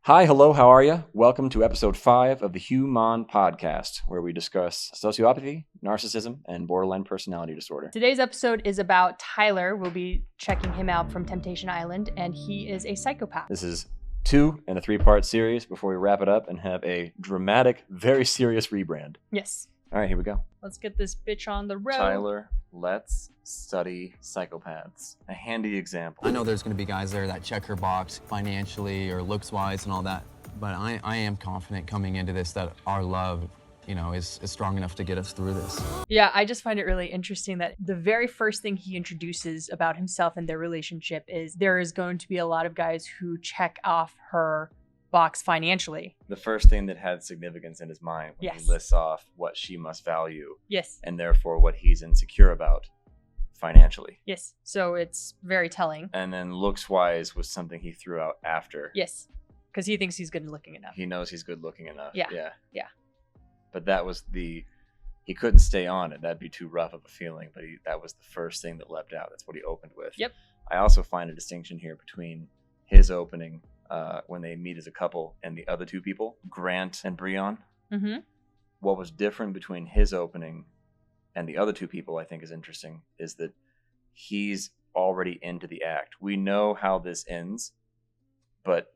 Hi, hello, how are you? Welcome to episode 5 of the Human Podcast, where we discuss sociopathy, narcissism, and borderline personality disorder. Today's episode is about Tyler. We'll be checking him out from Temptation Island, and he is a psychopath. This is 2 in a 3-part series before we wrap it up and have a dramatic, very serious rebrand. Yes. All right, here we go. Let's get this bitch on the road. Tyler, let's study psychopaths. A handy example. I know there's going to be guys there that check her box financially or looks-wise and all that, but I am confident coming into this that our love, is strong enough to get us through this. Yeah, I just find it really interesting that the very first thing he introduces about himself and their relationship is there is going to be a lot of guys who check off her box financially. The first thing that had significance in his mind when Yes. he lists off what she must value Yes. and therefore what he's insecure about financially. Yes. So it's very telling. And then looks-wise was something he threw out after. Yes. Because he thinks he's good looking enough. He knows he's good looking enough. Yeah. Yeah. But that was he couldn't stay on it. That'd be too rough of a feeling. But that was the first thing that leapt out. That's what he opened with. Yep. I also find a distinction here between his opening when they meet as a couple and the other two people, Grant and Breon. Mm-hmm. What was different between his opening and the other two people, I think, is interesting, is that he's already into the act. We know how this ends, but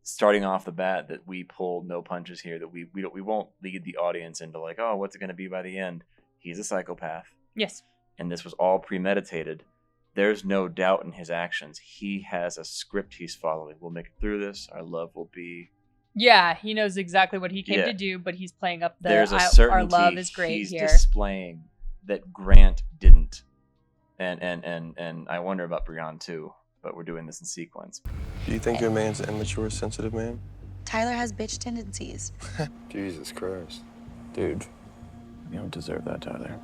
starting off the bat, that we pulled no punches here, that we won't lead the audience into like, oh, what's it going to be by the end? He's a psychopath. Yes. And this was all premeditated. There's no doubt in his actions. He has a script he's following. We'll make it through this. Our love will be... Yeah, he knows exactly what he came Yeah. to do, but he's playing up There's a our certainty love is great he's here. displaying that Grant didn't. And I wonder about Breon too, but we're doing this in sequence. Do you think your man's an immature, sensitive man? Tyler has bitch tendencies. Jesus Christ. Dude, you don't deserve that, Tyler.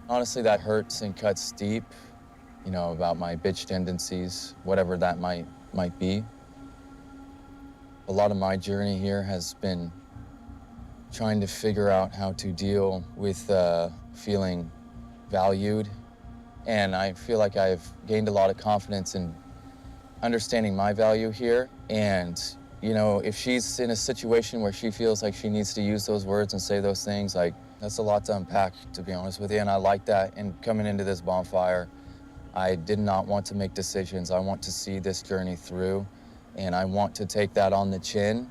Honestly, that hurts and cuts deep, about my bitch tendencies, whatever that might be. A lot of my journey here has been trying to figure out how to deal with feeling valued. And I feel like I've gained a lot of confidence in understanding my value here. And, if she's in a situation where she feels like she needs to use those words and say those things, that's a lot to unpack, to be honest with you. And I like that. And coming into this bonfire, I did not want to make decisions. I want to see this journey through. And I want to take that on the chin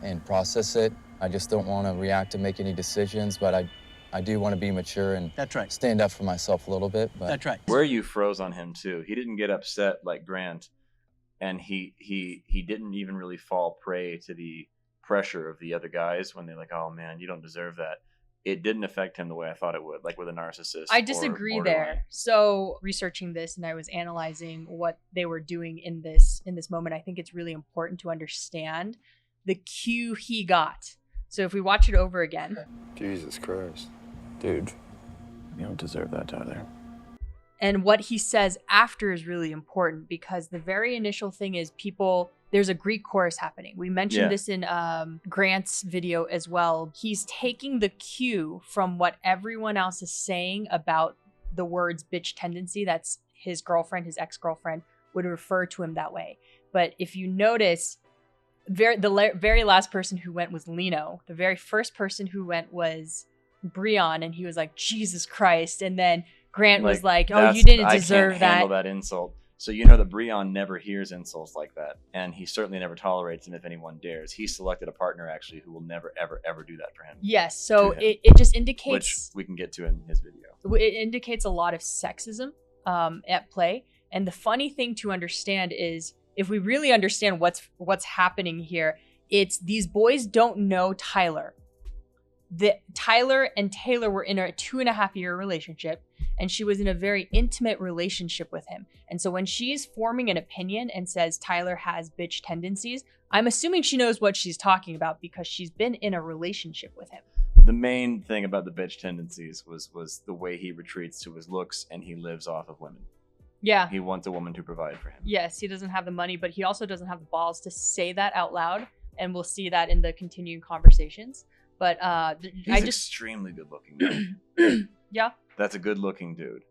and process it. I just don't want to react to make any decisions, but I do want to be mature and That's right. stand up for myself a little bit. But That's right. Where you froze on him too. He didn't get upset like Grant, and he didn't even really fall prey to the pressure of the other guys when they're like, "Oh man, you don't deserve that." It didn't affect him the way I thought it would, like with a narcissist. I or disagree borderline. there. So researching this and I was analyzing what they were doing in this moment, I think it's really important to understand the cue he got. So if we watch it over again. Jesus Christ. Dude, you don't deserve that, Tyler. And what he says after is really important because the very initial thing is there's a Greek chorus happening. We mentioned this in Grant's video as well. He's taking the cue from what everyone else is saying about the words bitch tendency. That's his girlfriend, his ex-girlfriend would refer to him that way. But if you notice, the very last person who went was Lino. The very first person who went was Breon, and he was like, Jesus Christ. And then Grant was like, oh, you didn't deserve I can't handle that. that insult. So that Breon never hears insults like that. And he certainly never tolerates them if anyone dares. He selected a partner, actually, who will never, ever, ever do that for him. Yes, so To him. it just indicates... Which we can get to in his video. It indicates a lot of sexism at play. And the funny thing to understand is, if we really understand what's happening here, it's these boys don't know Tyler. Tyler and Tayler were in a 2.5-year relationship, and she was in a very intimate relationship with him. And so when she's forming an opinion and says Tyler has bitch tendencies, I'm assuming she knows what she's talking about because she's been in a relationship with him. The main thing about the bitch tendencies was the way he retreats to his looks, and he lives off of women. Yeah. He wants a woman to provide for him. Yes, he doesn't have the money, but he also doesn't have the balls to say that out loud. And we'll see that in the continuing conversations. But He's extremely good looking. Yeah. That's a good looking dude.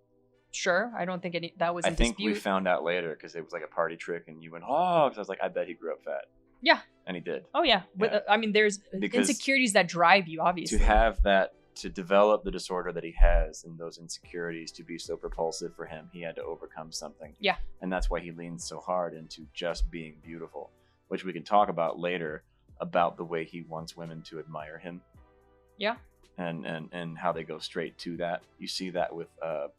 Sure, I don't think that was in I think dispute. we found out later because it was like a party trick, and you went, oh, because I was like, I bet he grew up fat. Yeah. And he did. Oh yeah. Yeah. I mean, there's Because insecurities that drive you, obviously. To have that, to develop the disorder that he has and those insecurities to be so propulsive for him, he had to overcome something. Yeah. And that's why he leans so hard into just being beautiful, which we can talk about later about the way he wants women to admire him. Yeah. And how they go straight to that. You see that with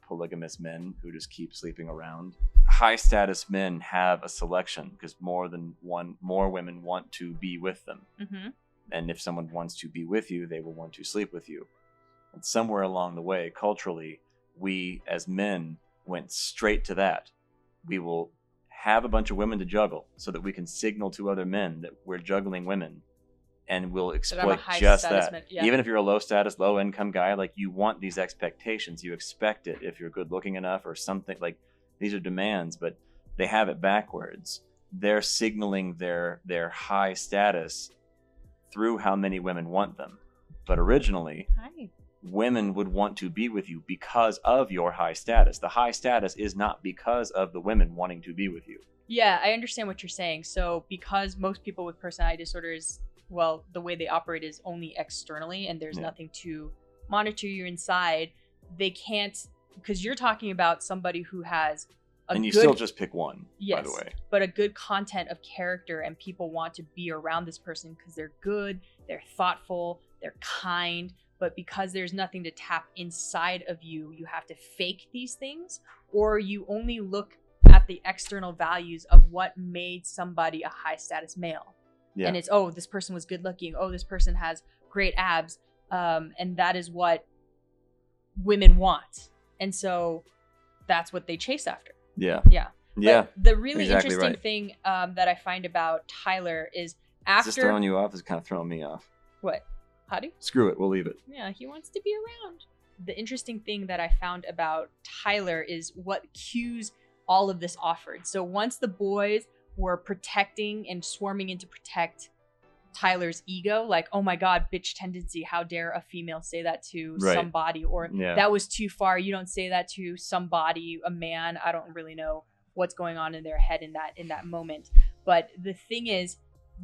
polygamous men who just keep sleeping around. High status men have a selection because more women want to be with them. Mm-hmm. And if someone wants to be with you, they will want to sleep with you. And somewhere along the way, culturally, we as men went straight to that. We will have a bunch of women to juggle so that we can signal to other men that we're juggling women. And we'll exploit just that. Yeah. Even if you're a low status, low income guy, like you want these expectations. You expect it if you're good looking enough or something. Like these are demands, but they have it backwards. They're signaling their high status through how many women want them. But originally, women would want to be with you because of your high status. The high status is not because of the women wanting to be with you. Yeah, I understand what you're saying. So because most people with personality disorders, well, the way they operate is only externally and there's nothing to monitor you inside, they can't, because you're talking about somebody who has and you still just pick one, yes, by the way. But a good content of character, and people want to be around this person because they're good, they're thoughtful, they're kind, but because there's nothing to tap inside of you, you have to fake these things, or you only look at the external values of what made somebody a high status male. Yeah. And it's, oh, this person was good looking. Oh, this person has great abs. And that is what women want. And so that's what they chase after. Yeah. Yeah. Yeah. But the really exactly interesting right. thing that I find about Tayler is after. Is this throwing you off? Is kind of throwing me off. What? How do? Screw it. We'll leave it. Yeah. He wants to be around. The interesting thing that I found about Tayler is what cues all of this offered. So once the boys were protecting and swarming in to protect Tyler's ego, like, oh my God, bitch tendency, how dare a female say that to somebody, or that was too far, you don't say that to somebody, a man. I don't really know what's going on in their head in that moment, but the thing is,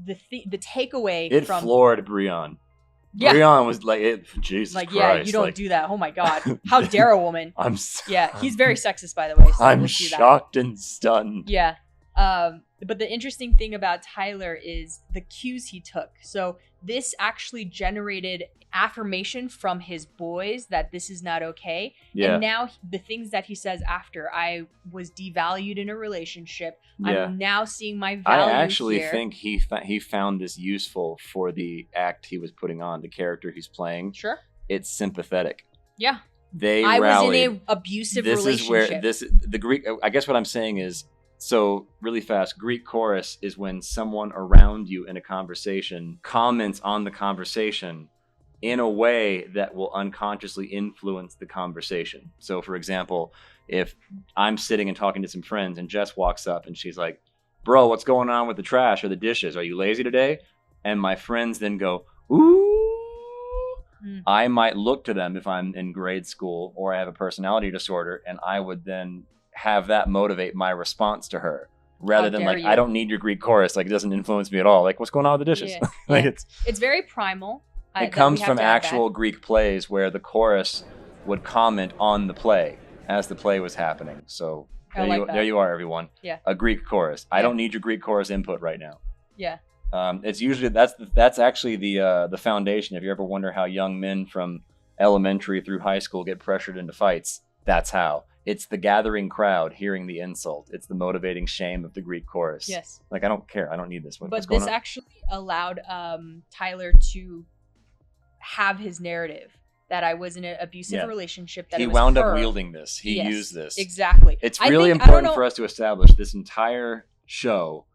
the takeaway from floored Breon. Yeah. Breon was like, Jesus like, Christ. Yeah, you don't do that. Oh my God. How dare a woman? Yeah, he's very sexist, by the way. So I'm shocked and stunned. Yeah. But the interesting thing about Tayler is the cues he took. So this actually generated affirmation from his boys that this is not okay. Yeah. And now the things that he says after, I was devalued in a relationship. Yeah. I'm now seeing my value. I actually here. think he found this useful for the act he was putting on, the character he's playing. Sure. It's sympathetic. Yeah. I was in an abusive relationship. Is where the Greek, I guess what I'm saying is, so really fast, Greek chorus is when someone around you in a conversation comments on the conversation in a way that will unconsciously influence the conversation. So for example, if I'm sitting and talking to some friends and Jess walks up and she's like, bro, what's going on with the trash or the dishes? Are you lazy today? And my friends then go, ooh. I might look to them if I'm in grade school or I have a personality disorder, and I would then have that motivate my response to her rather than like, I don't need your Greek chorus. Like, it doesn't influence me at all. Like, what's going on with the dishes? Yeah. It's very primal. It comes from actual Greek plays where the chorus would comment on the play as the play was happening. So there you are, everyone. Yeah. A Greek chorus. I don't need your Greek chorus input right now. Yeah. It's usually that's actually the foundation. If you ever wonder how young men from elementary through high school get pressured into fights, that's how. It's the gathering crowd hearing the insult. It's the motivating shame of the Greek chorus. Yes. Like, I don't care. I don't need this. But this actually allowed Tayler to have his narrative that I was in an abusive relationship. That he it was wound her. up wielding this. He used this. Exactly. It's really important for us to establish this entire show.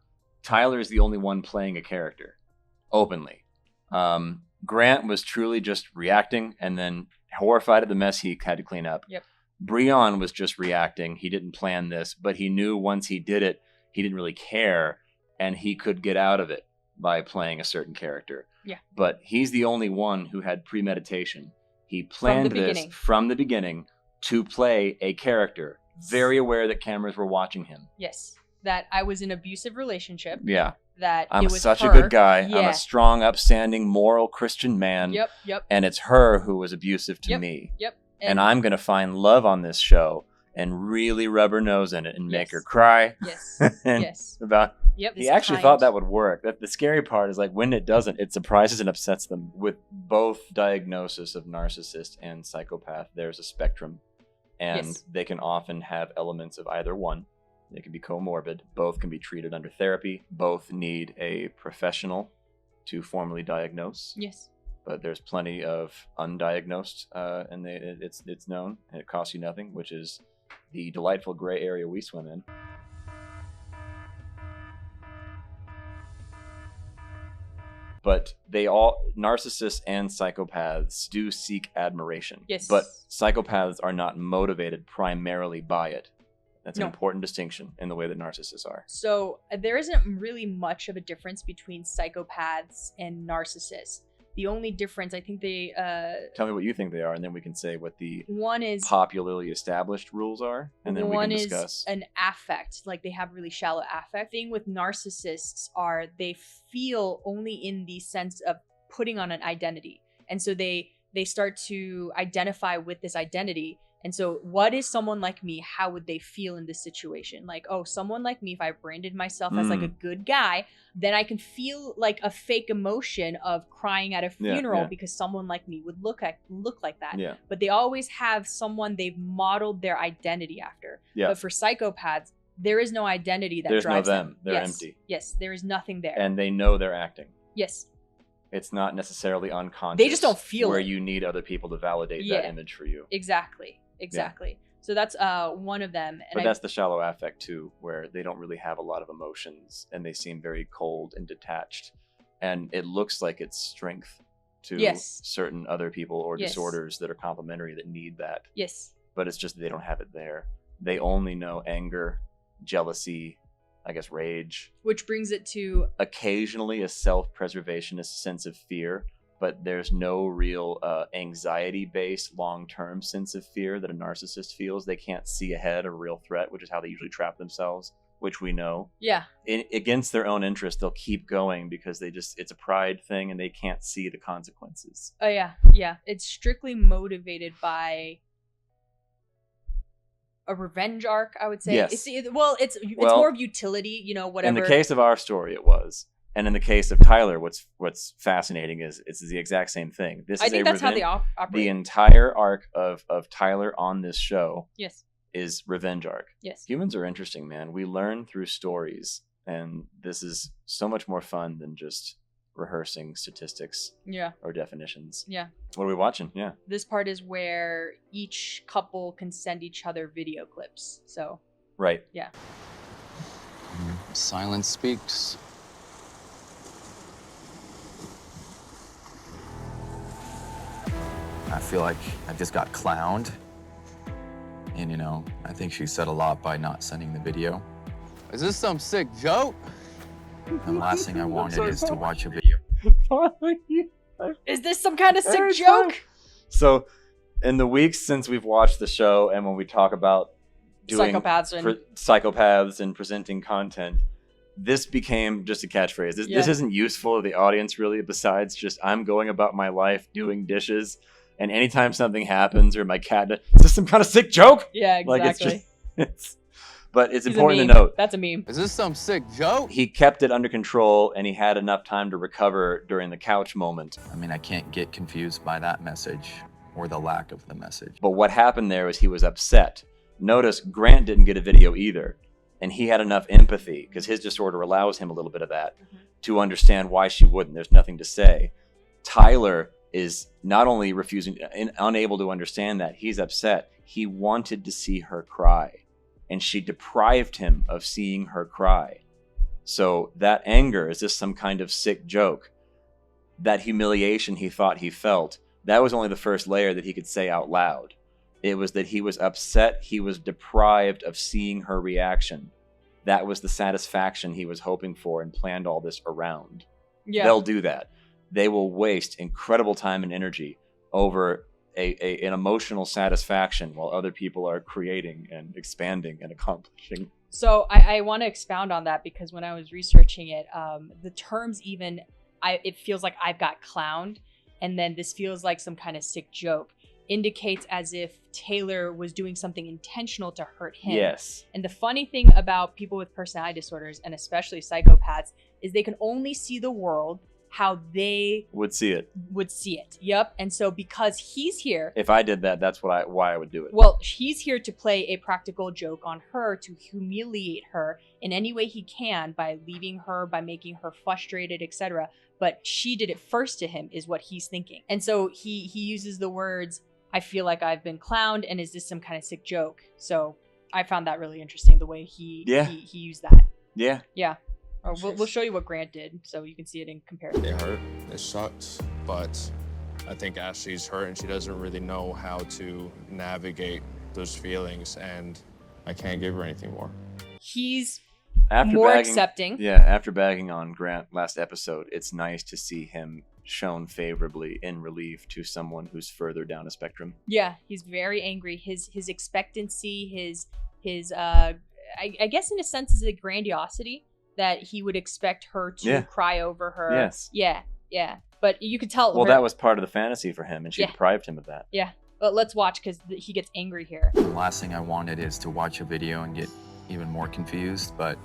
Tyler is the only one playing a character openly. Grant was truly just reacting and then horrified at the mess he had to clean up. Yep. Breon was just reacting. He didn't plan this, but he knew once he did it, he didn't really care, and he could get out of it by playing a certain character. Yeah. But he's the only one who had premeditation. He planned this from the beginning to play a character very aware that cameras were watching him. Yes. That I was in an abusive relationship. Yeah. That I'm it was such her. a good guy. Yeah. I'm a strong, upstanding, moral Christian man. Yep. And it's her who was abusive to me. Yep. And I'm going to find love on this show and really rub her nose in it and make her cry. Yes. And Yes. He actually thought that would work. The scary part is like when it doesn't, it surprises and upsets them. With both diagnosis of narcissist and psychopath, there's a spectrum. And they can often have elements of either one. They can be comorbid. Both can be treated under therapy. Both need a professional to formally diagnose. Yes. But there's plenty of undiagnosed, and it's known, and it costs you nothing, which is the delightful gray area we swim in. But narcissists and psychopaths do seek admiration. Yes. But psychopaths are not motivated primarily by it. That's an important distinction in the way that narcissists are. So there isn't really much of a difference between psychopaths and narcissists. The only difference, I think they... Tell me what you think they are, and then we can say what the one is popularly established rules are, and then we can discuss. One is an affect, like they have really shallow affect. The thing with narcissists are they feel only in the sense of putting on an identity. And so they start to identify with this identity. And so what is someone like me? How would they feel in this situation? Like, oh, someone like me, if I branded myself as like a good guy, then I can feel like a fake emotion of crying at a funeral because someone like me would look like that. Yeah. But they always have someone they've modeled their identity after. Yeah. But for psychopaths, there is no identity that There's drives no them. They're Yes. empty. Yes, there is nothing there. And they know they're acting. Yes. It's not necessarily unconscious. They just don't feel where it. you need other people to validate that image for you. Exactly. So that's one of them. But that's the shallow affect too, where they don't really have a lot of emotions and they seem very cold and detached. And it looks like it's strength to certain other people or disorders that are complementary that need that. Yes. But it's just they don't have it there. They only know anger, jealousy, I guess rage. Which brings it to occasionally a self-preservationist sense of fear. But there's no real anxiety-based long-term sense of fear that a narcissist feels. They can't see ahead a real threat, which is how they usually trap themselves, which we know. Yeah. Against their own interest, they'll keep going because it's a pride thing and they can't see the consequences. Oh, yeah. Yeah. It's strictly motivated by a revenge arc, I would say. Yes. It's more of utility, whatever. In the case of our story, it was. And in the case of Tayler, what's fascinating is it's the exact same thing. I think that's how they operate. The entire arc of Tayler on this show is revenge arc. Yes. Humans are interesting, man. We learn through stories, and this is so much more fun than just rehearsing statistics or definitions. Yeah. What are we watching? Yeah. This part is where each couple can send each other video clips. So. Right. Yeah. Silence speaks. I feel like I just got clowned. And, I think she said a lot by not sending the video. Is this some sick joke? The last thing I wanted is to watch a video. Is this some kind of sick joke? So, in the weeks since we've watched the show and when we talk about doing psychopaths and presenting content, this became just a catchphrase. This isn't useful to the audience, really, besides just I'm going about my life doing dishes. And anytime something happens or my cat, is this some kind of sick joke? Yeah, exactly. But it's important to note. That's a meme. Is this some sick joke? He kept it under control and he had enough time to recover during the couch moment. I mean, I can't get confused by that message or the lack of the message. But what happened there was he was upset. Notice Grant didn't get a video either. And he had enough empathy, because his disorder allows him a little bit of that, to understand why she wouldn't. There's nothing to say. Tayler is not only refusing and unable to understand that, he's upset. He wanted to see her cry, and she deprived him of seeing her cry. So that anger, is this some kind of sick joke? That humiliation he thought he felt, that was only the first layer that he could say out loud. It was that he was upset, he was deprived of seeing her reaction. That was the satisfaction he was hoping for and planned all this around. Yeah. They'll do that. They will waste incredible time and energy over an emotional satisfaction while other people are creating and expanding and accomplishing. So I want to expound on that, because when I was researching it, the terms even, it feels like I've got clowned, and then this feels like some kind of sick joke, indicates as if Tayler was doing something intentional to hurt him. Yes. And the funny thing about people with personality disorders, and especially psychopaths, is they can only see the world how they would see it. Yep. And so because he's here, if I did that, that's why I would do it. Well, he's here to play a practical joke on her, to humiliate her in any way he can by leaving her, by making her frustrated, etc. But she did it first to him, is what he's thinking. And so he uses the words, I feel like I've been clowned, and is this some kind of sick joke? So I found that really interesting, the way he used that. Yeah. Yeah. Or we'll show you what Grant did, so you can see it in comparison. It hurt, it sucked, but I think Ashley's hurt and she doesn't really know how to navigate those feelings, and I can't give her anything more. He's after more bagging, accepting. Yeah, after bagging on Grant last episode, it's nice to see him shown favorably in relief to someone who's further down a spectrum. Yeah, he's very angry. His expectancy, his I guess in a sense is a grandiosity, that he would expect her to cry over her. Yes. Yeah. But you could tell. Well, that was part of the fantasy for him, and she deprived him of that. Yeah. But let's watch, because he gets angry here. The last thing I wanted is to watch a video and get even more confused, but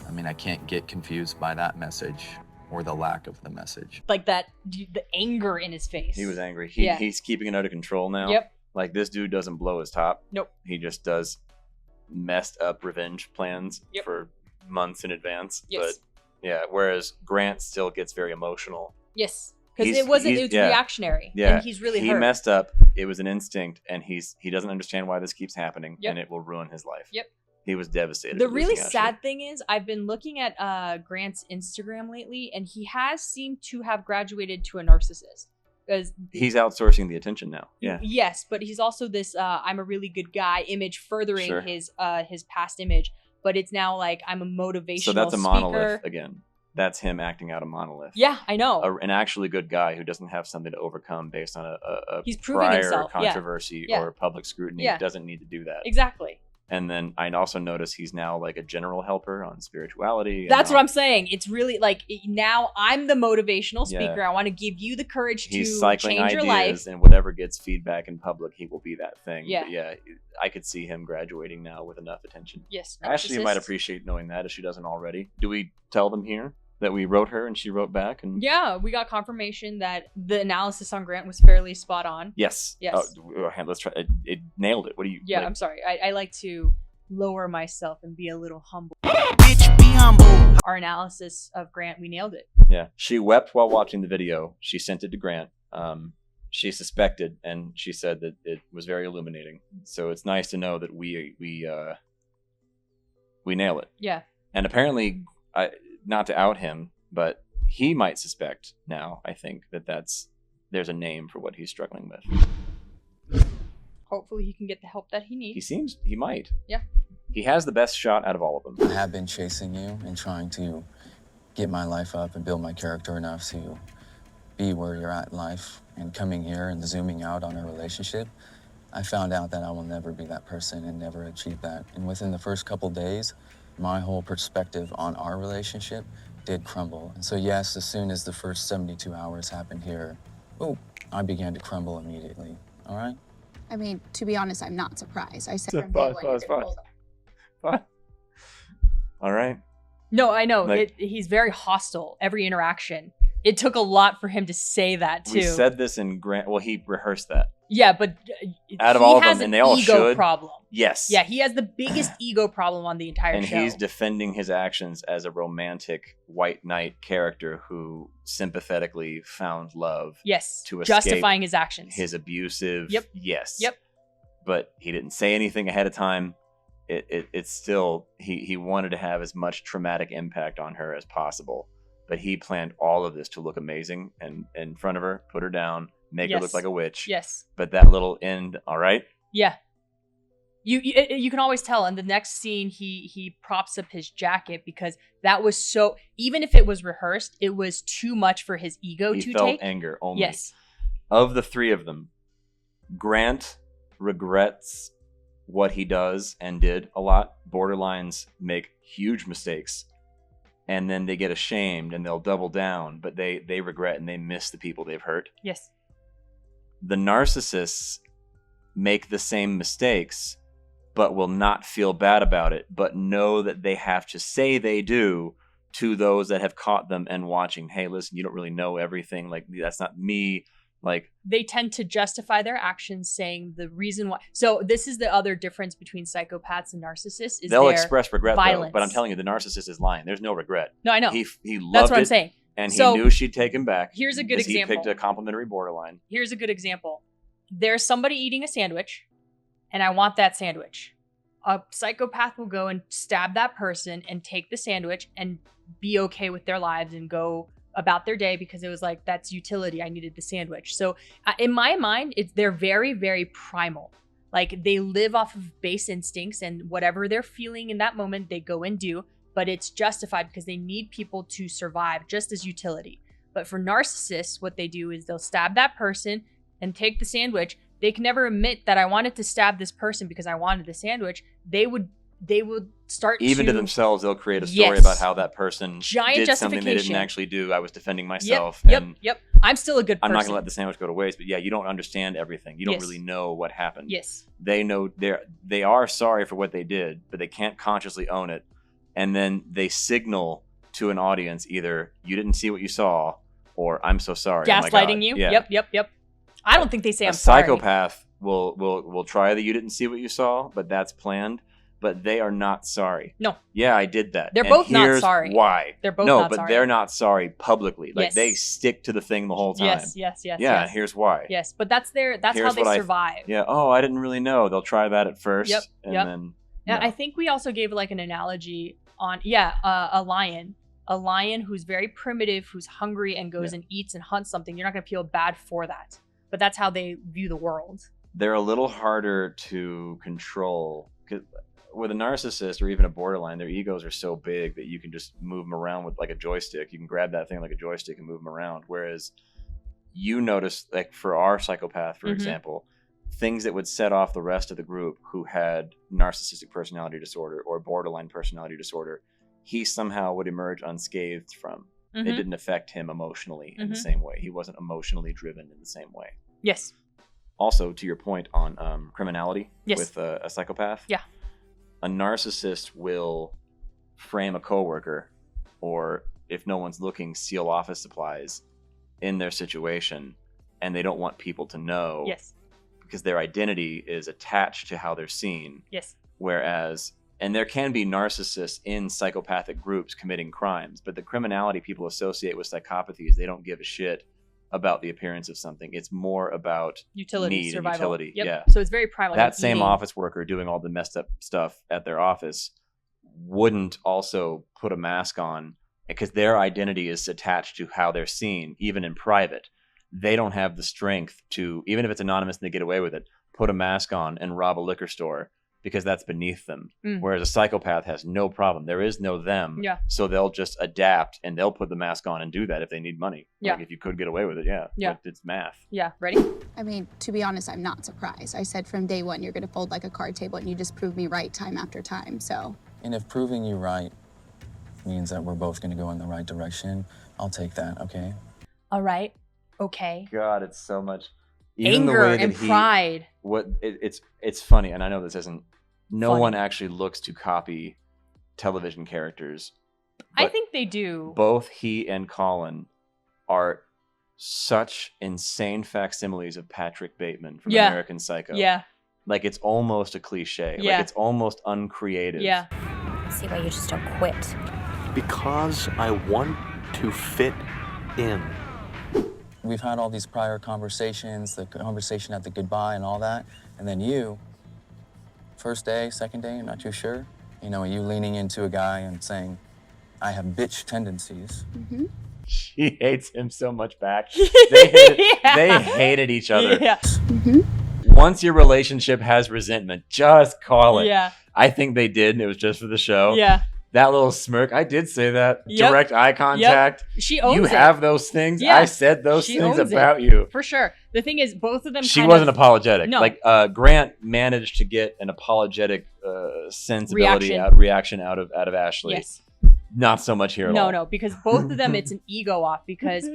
I mean, I can't get confused by that message or the lack of the message. Like that, the anger in his face. He was angry. He's keeping it under control now. Yep. Like, this dude doesn't blow his top. Nope. He just does messed up revenge plans for months in advance. Yes. But yeah, whereas Grant still gets very emotional. Yes. Because it was reactionary. Yeah. And he's really hurt. He messed up. It was an instinct, and he doesn't understand why this keeps happening, and it will ruin his life. Yep. He was devastated. The really sad thing is, I've been looking at Grant's Instagram lately, and he has seemed to have graduated to a narcissist. Because he's outsourcing the attention now. Yeah. Yes, but he's also this I'm a really good guy image, furthering his past image. But it's now like, I'm a motivational So that's a speaker. monolith again. That's him acting out a monolith. Yeah, I know. An actually good guy who doesn't have something to overcome based on a he's proving prior himself. controversy or public scrutiny. Yeah. Doesn't need to do that. Exactly. And then I also notice he's now like a general helper on spirituality. That's what I'm saying. It's really like, now I'm the motivational speaker. Yeah. I want to give you the courage he's to cycling change your ideas, life. and whatever gets feedback in public, he will be that thing. Yeah. But yeah, I could see him graduating now with enough attention. Yes. Ashley might appreciate knowing that if she doesn't already. Do we tell them here that we wrote her and she wrote back? And yeah, we got confirmation that the analysis on Grant was fairly spot on. Yes. Yes. Let's try. It nailed it. What do you? Yeah, like? I'm sorry. I like to lower myself and be a little humble. Bitch, be humble. Our analysis of Grant, we nailed it. Yeah. She wept while watching the video. She sent it to Grant. She suspected, and she said that it was very illuminating. So it's nice to know that we nail it. Yeah. And apparently, not to out him, but he might suspect now, I think, there's a name for what he's struggling with. Hopefully he can get the help that he needs. He might. Yeah. He has the best shot out of all of them. I have been chasing you and trying to get my life up and build my character enough to be where you're at in life. And coming here and zooming out on our relationship, I found out that I will never be that person and never achieve that. And within the first couple days, my whole perspective on our relationship did crumble. And so yes, as soon as the first 72 hours happened here, I began to crumble immediately. All right? I mean, to be honest, I'm not surprised. I said from Pause, day one, pause, you're pause. gonna hold All right. No, I know. Like- He's very hostile, every interaction. It took a lot for him to say that, too. We said this in Grant. Well, he rehearsed that. Yeah, but Out of he all of has them, an and they all ego should. problem. Yes. Yeah, he has the biggest ego problem on the entire And show. he's defending his actions as a romantic white knight character who sympathetically found love. Yes, to escape justifying his actions. His abusive. Yep. Yes. Yep. But he didn't say anything ahead of time. It's still, he wanted to have as much traumatic impact on her as possible. But he planned all of this to look amazing and in front of her, put her down, make her look like a witch. Yes. But that little end, all right? Yeah. You can always tell. In the next scene, he props up his jacket because that was so, even if it was rehearsed, it was too much for his ego He to felt take. anger only. Yes. Of the three of them, Grant regrets what he does and did a lot. Borderlines make huge mistakes, and then they get ashamed and they'll double down, but they regret and they miss the people they've hurt. Yes. The narcissists make the same mistakes, but will not feel bad about it, but know that they have to say they do to those that have caught them and watching. Hey, listen, you don't really know everything. Like, that's not me. Like, they tend to justify their actions, saying the reason why. So this is the other difference between psychopaths and narcissists. Is they'll their express regret, violence. though. But I'm telling you, the narcissist is lying. There's no regret. No, I know. He loved That's what I'm it, saying. and So, he knew she'd take him back. Here's a good example. He picked a complimentary borderline. Here's a good example. There's somebody eating a sandwich, and I want that sandwich. A psychopath will go and stab that person and take the sandwich and be okay with their lives and go about their day because it was like, that's utility. I needed the sandwich. So in my mind, they're very, very primal. Like, they live off of base instincts, and whatever they're feeling in that moment, they go and do, but it's justified because they need people to survive just as utility. But for narcissists, what they do is they'll stab that person and take the sandwich. They can never admit that I wanted to stab this person because I wanted the sandwich. They would start Even to themselves, they'll create a story Yes. about how that person Giant did something they didn't justification. actually do. I was defending myself. Yep. I'm still a good person. I'm not going to let the sandwich go to waste, but yeah, you don't understand everything. You don't Yes. really know what happened. Yes. They know they are sorry for what they did, but they can't consciously own it. And then they signal to an audience either you didn't see what you saw or I'm so sorry. Oh my God. Gaslighting you. Yeah. Yep. I don't think they say A I'm sorry. psychopath will try that you didn't see what you saw, but that's planned. But they are not sorry. No. Yeah, I did that. They're And both not here's sorry. Why? They're both no, not but sorry. they're not sorry publicly. Like, Yes. they stick to the thing the whole time. Yes. Yeah, here's why. Yes, but that's how Here's they what survive. Yeah. Oh, I didn't really know. They'll try that at first. Yep, And yep. then. Yeah, no. I think we also gave like an analogy on a lion who's very primitive, who's hungry and goes and eats and hunts something. You're not going to feel bad for that, but that's how they view the world. They're a little harder to control. 'Cause with a narcissist or even a borderline, their egos are so big that you can just move them around with like a joystick. You can grab that thing like a joystick and move them around. Whereas you notice, like for our psychopath, for example, things that would set off the rest of the group who had narcissistic personality disorder or borderline personality disorder, he somehow would emerge unscathed from. It didn't affect him emotionally in the same way. He wasn't emotionally driven in the same way. Yes. Also, to your point on criminality Yes. with a psychopath, Yeah. a narcissist will frame a coworker, or if no one's looking, steal office supplies in their situation, and they don't want people to know. Yes. Because their identity is attached to how they're seen. Yes. Whereas, and there can be narcissists in psychopathic groups committing crimes, but the criminality people associate with psychopathy is they don't give a shit about the appearance of something. It's more about Utility, need survival. and utility. Yep. Yeah. So it's very primal. That like same eating. office worker doing all the messed up stuff at their office wouldn't also put a mask on because their identity is attached to how they're seen, even in private. They don't have the strength to, even if it's anonymous and they get away with it, put a mask on and rob a liquor store because that's beneath them. Whereas a psychopath has no problem. There is no them. Yeah. So they'll just adapt and they'll put the mask on and do that if they need money. Yeah. Like if you could get away with it, yeah. Yeah. But it's math. Yeah. Ready? I mean, to be honest, I'm not surprised. I said from day one, you're going to fold like a card table, and you just proved me right time after time, so. And if proving you right means that we're both going to go in the right direction, I'll take that, okay? All right. Okay. God, it's so much even Anger the way that and pride. It's funny, and I know this isn't. No Funny. one actually looks to copy television characters. I but think they do. both he and Colin are such insane facsimiles of Patrick Bateman from Yeah. American Psycho. Yeah. Like it's almost a cliche. Yeah. Like it's almost uncreative. Yeah. See why you just don't quit. Because I want to fit in. We've had all these prior conversations, the conversation at the goodbye and all that, and then you, first day, second day, not too sure, you know, you leaning into a guy and saying, I have bitch tendencies. She hates him so much back. They hated each other. Yeah. Once your relationship has resentment, just call it. Yeah. I think they did, and it was just for the show. Yeah. That little smirk. I did say that. Yep. Direct eye contact. Yep. She owns you it. have those things. Yeah. I said those She things owns about it. you. For sure. The thing is, both of them She kind wasn't of, apologetic. No. Like Grant managed to get an apologetic sensibility reaction out of Ashley. Yes. Not so much here at all. No, because both of them, it's an ego off because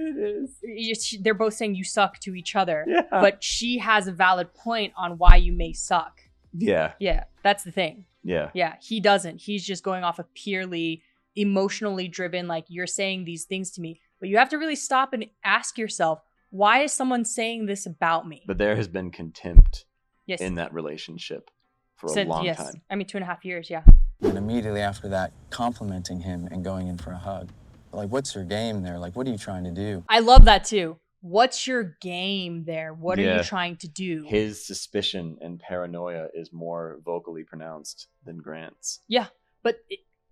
they're both saying you suck to each other. Yeah. But she has a valid point on why you may suck. Yeah. Yeah, that's the thing. Yeah. Yeah, he doesn't. He's just going off of purely emotionally driven, like you're saying these things to me. But you have to really stop and ask yourself, why is someone saying this about me? But there has been contempt Yes. in that relationship for a long time. I mean, 2.5 years, yeah. And immediately after that, complimenting him and going in for a hug. Like, what's your game there? Like, what are you trying to do? I love that too. What's your game there? What are you trying to do? His suspicion and paranoia is more vocally pronounced than Grant's. Yeah, but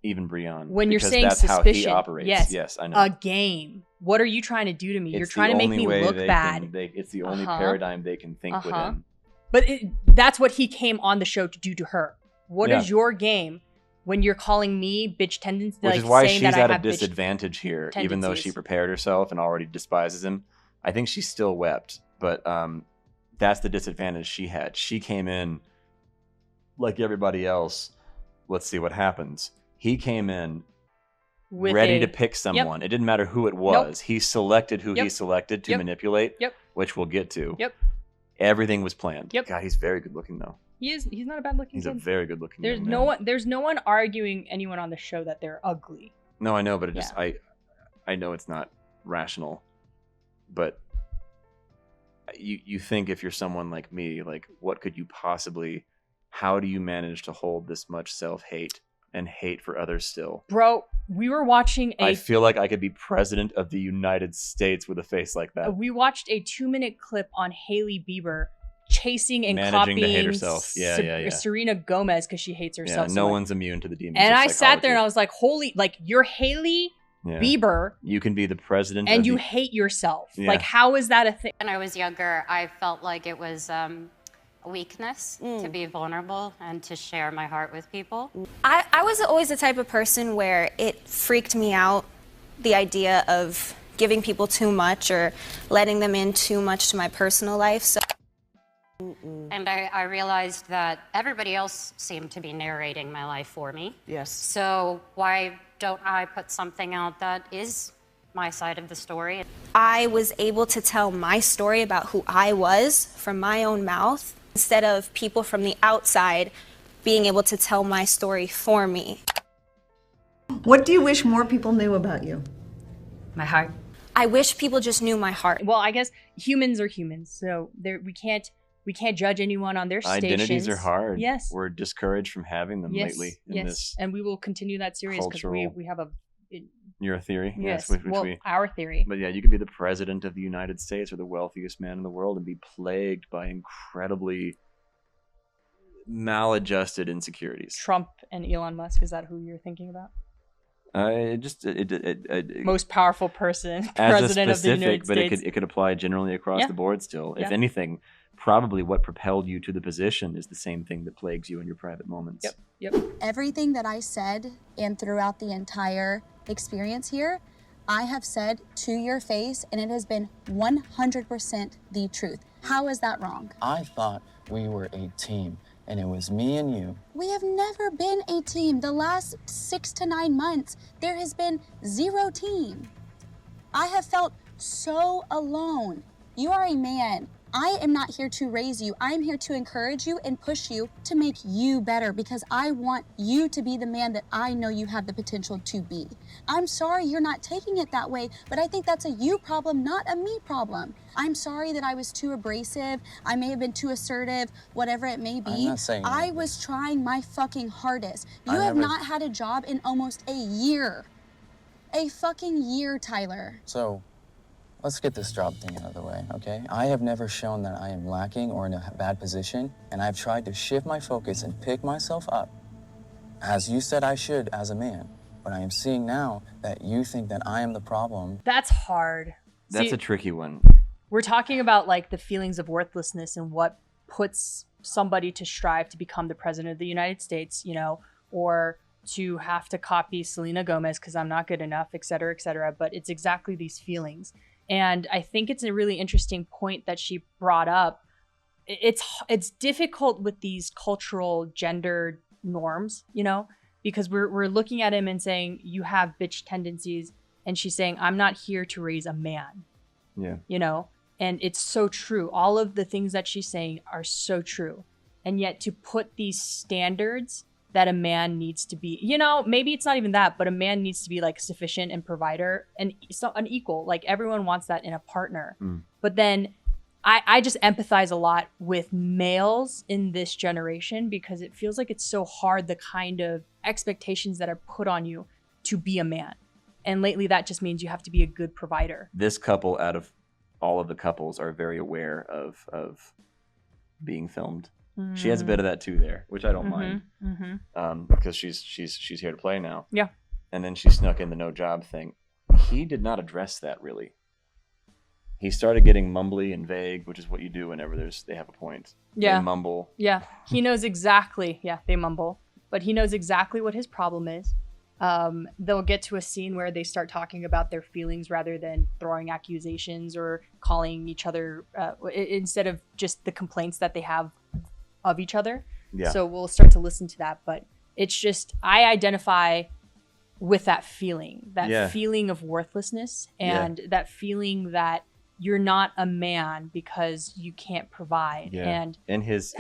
even Breon. When you're because saying that's suspicion, how he operates. Yes, I know. A game. What are you trying to do to me? You're trying to make me look bad. It's the only paradigm they can think within. But that's what he came on the show to do to her. What is your game when you're calling me bitch tendencies? Which is why she's at a disadvantage here, even though she prepared herself and already despises him. I think she still wept, but that's the disadvantage she had. She came in like everybody else. Let's see what happens. He came in ready to pick someone. It didn't matter who it was. He selected who he selected to manipulate, which we'll get to. Everything was planned. God, he's very good looking though. He's not a bad looking kid. He's a very good looking There's man. There's no one arguing anyone on the show that they're ugly. No, I know, but it just I know it's not rational. But you think if you're someone like me, like what could you possibly, how do you manage to hold this much self-hate and hate for others still? Bro, we were watching I feel like I could be president of the United States with a face like that. We watched a 2-minute clip on Hailey Bieber chasing and managing copying to hate herself. Serena Gomez because she hates herself. Yeah, no one's immune to the demons. And I sat there and I was like, holy, like you're Hailey Bieber. You can be the president and you hate yourself. Like, how is that a thing? When I was younger, I felt like it was a weakness to be vulnerable and to share my heart with people. I was always the type of person where it freaked me out, the idea of giving people too much or letting them in too much to my personal life. So. And I realized that everybody else seemed to be narrating my life for me. Yes. So why don't I put something out that is my side of the story? I was able to tell my story about who I was from my own mouth instead of people from the outside being able to tell my story for me. What do you wish more people knew about you? My heart. I wish people just knew my heart. Well, I guess humans are humans, so we can't judge anyone on their stations. Identities are hard. Yes. We're discouraged from having them lately. Yes. And we will continue that series because we have a... Your theory? Yes. Our theory. But yeah, you could be the president of the United States or the wealthiest man in the world and be plagued by incredibly maladjusted insecurities. Trump and Elon Musk, is that who you're thinking about? Most powerful person, president of the United States. But it could apply generally across the board still. If anything, probably what propelled you to the position is the same thing that plagues you in your private moments. Yep. Everything that I said and throughout the entire experience here, I have said to your face, and it has been 100% the truth. How is that wrong? I thought we were a team, and it was me and you. We have never been a team. The last 6 to 9 months, there has been 0 team. I have felt so alone. You are a man. I am not here to raise you. I'm here to encourage you and push you to make you better because I want you to be the man that I know you have the potential to be. I'm sorry you're not taking it that way, but I think that's a you problem, not a me problem. I'm sorry that I was too abrasive. I may have been too assertive, whatever it may be. I'm not saying I was trying my fucking hardest. You have not had a job in almost a year. A fucking year, Tyler. So, let's get this job thing out of the way, okay? I have never shown that I am lacking or in a bad position, and I've tried to shift my focus and pick myself up, as you said I should as a man. But I am seeing now that you think that I am the problem. That's hard. That's a tricky one. We're talking about like the feelings of worthlessness and what puts somebody to strive to become the president of the United States, you know, or to have to copy Selena Gomez because I'm not good enough, et cetera, but it's exactly these feelings. And I think it's a really interesting point that she brought up. It's difficult with these cultural gender norms, you know, because we're looking at him and saying, you have bitch tendencies. And she's saying, I'm not here to raise a man. Yeah. You know, and it's so true. All of the things that she's saying are so true. And yet to put these standards that a man needs to be, you know, maybe it's not even that, but a man needs to be like sufficient and provider and so an equal. Like everyone wants that in a partner. But then I just empathize a lot with males in this generation because it feels like it's so hard, the kind of expectations that are put on you to be a man. And lately that just means you have to be a good provider. This couple, out of all of the couples, are very aware of being filmed. She has a bit of that too there, which I don't mind, because she's here to play now. Yeah. And then she snuck in the no job thing. He did not address that really. He started getting mumbly and vague, which is what you do whenever they have a point. Yeah. They mumble. Yeah. He knows exactly. Yeah, they mumble, but he knows exactly what his problem is. They'll get to a scene where they start talking about their feelings rather than throwing accusations or calling each other instead of just the complaints that they have of each other. Yeah. So we'll start to listen to that, but it's just, I identify with that feeling feeling of worthlessness and that feeling that you're not a man because you can't provide. Yeah. And in his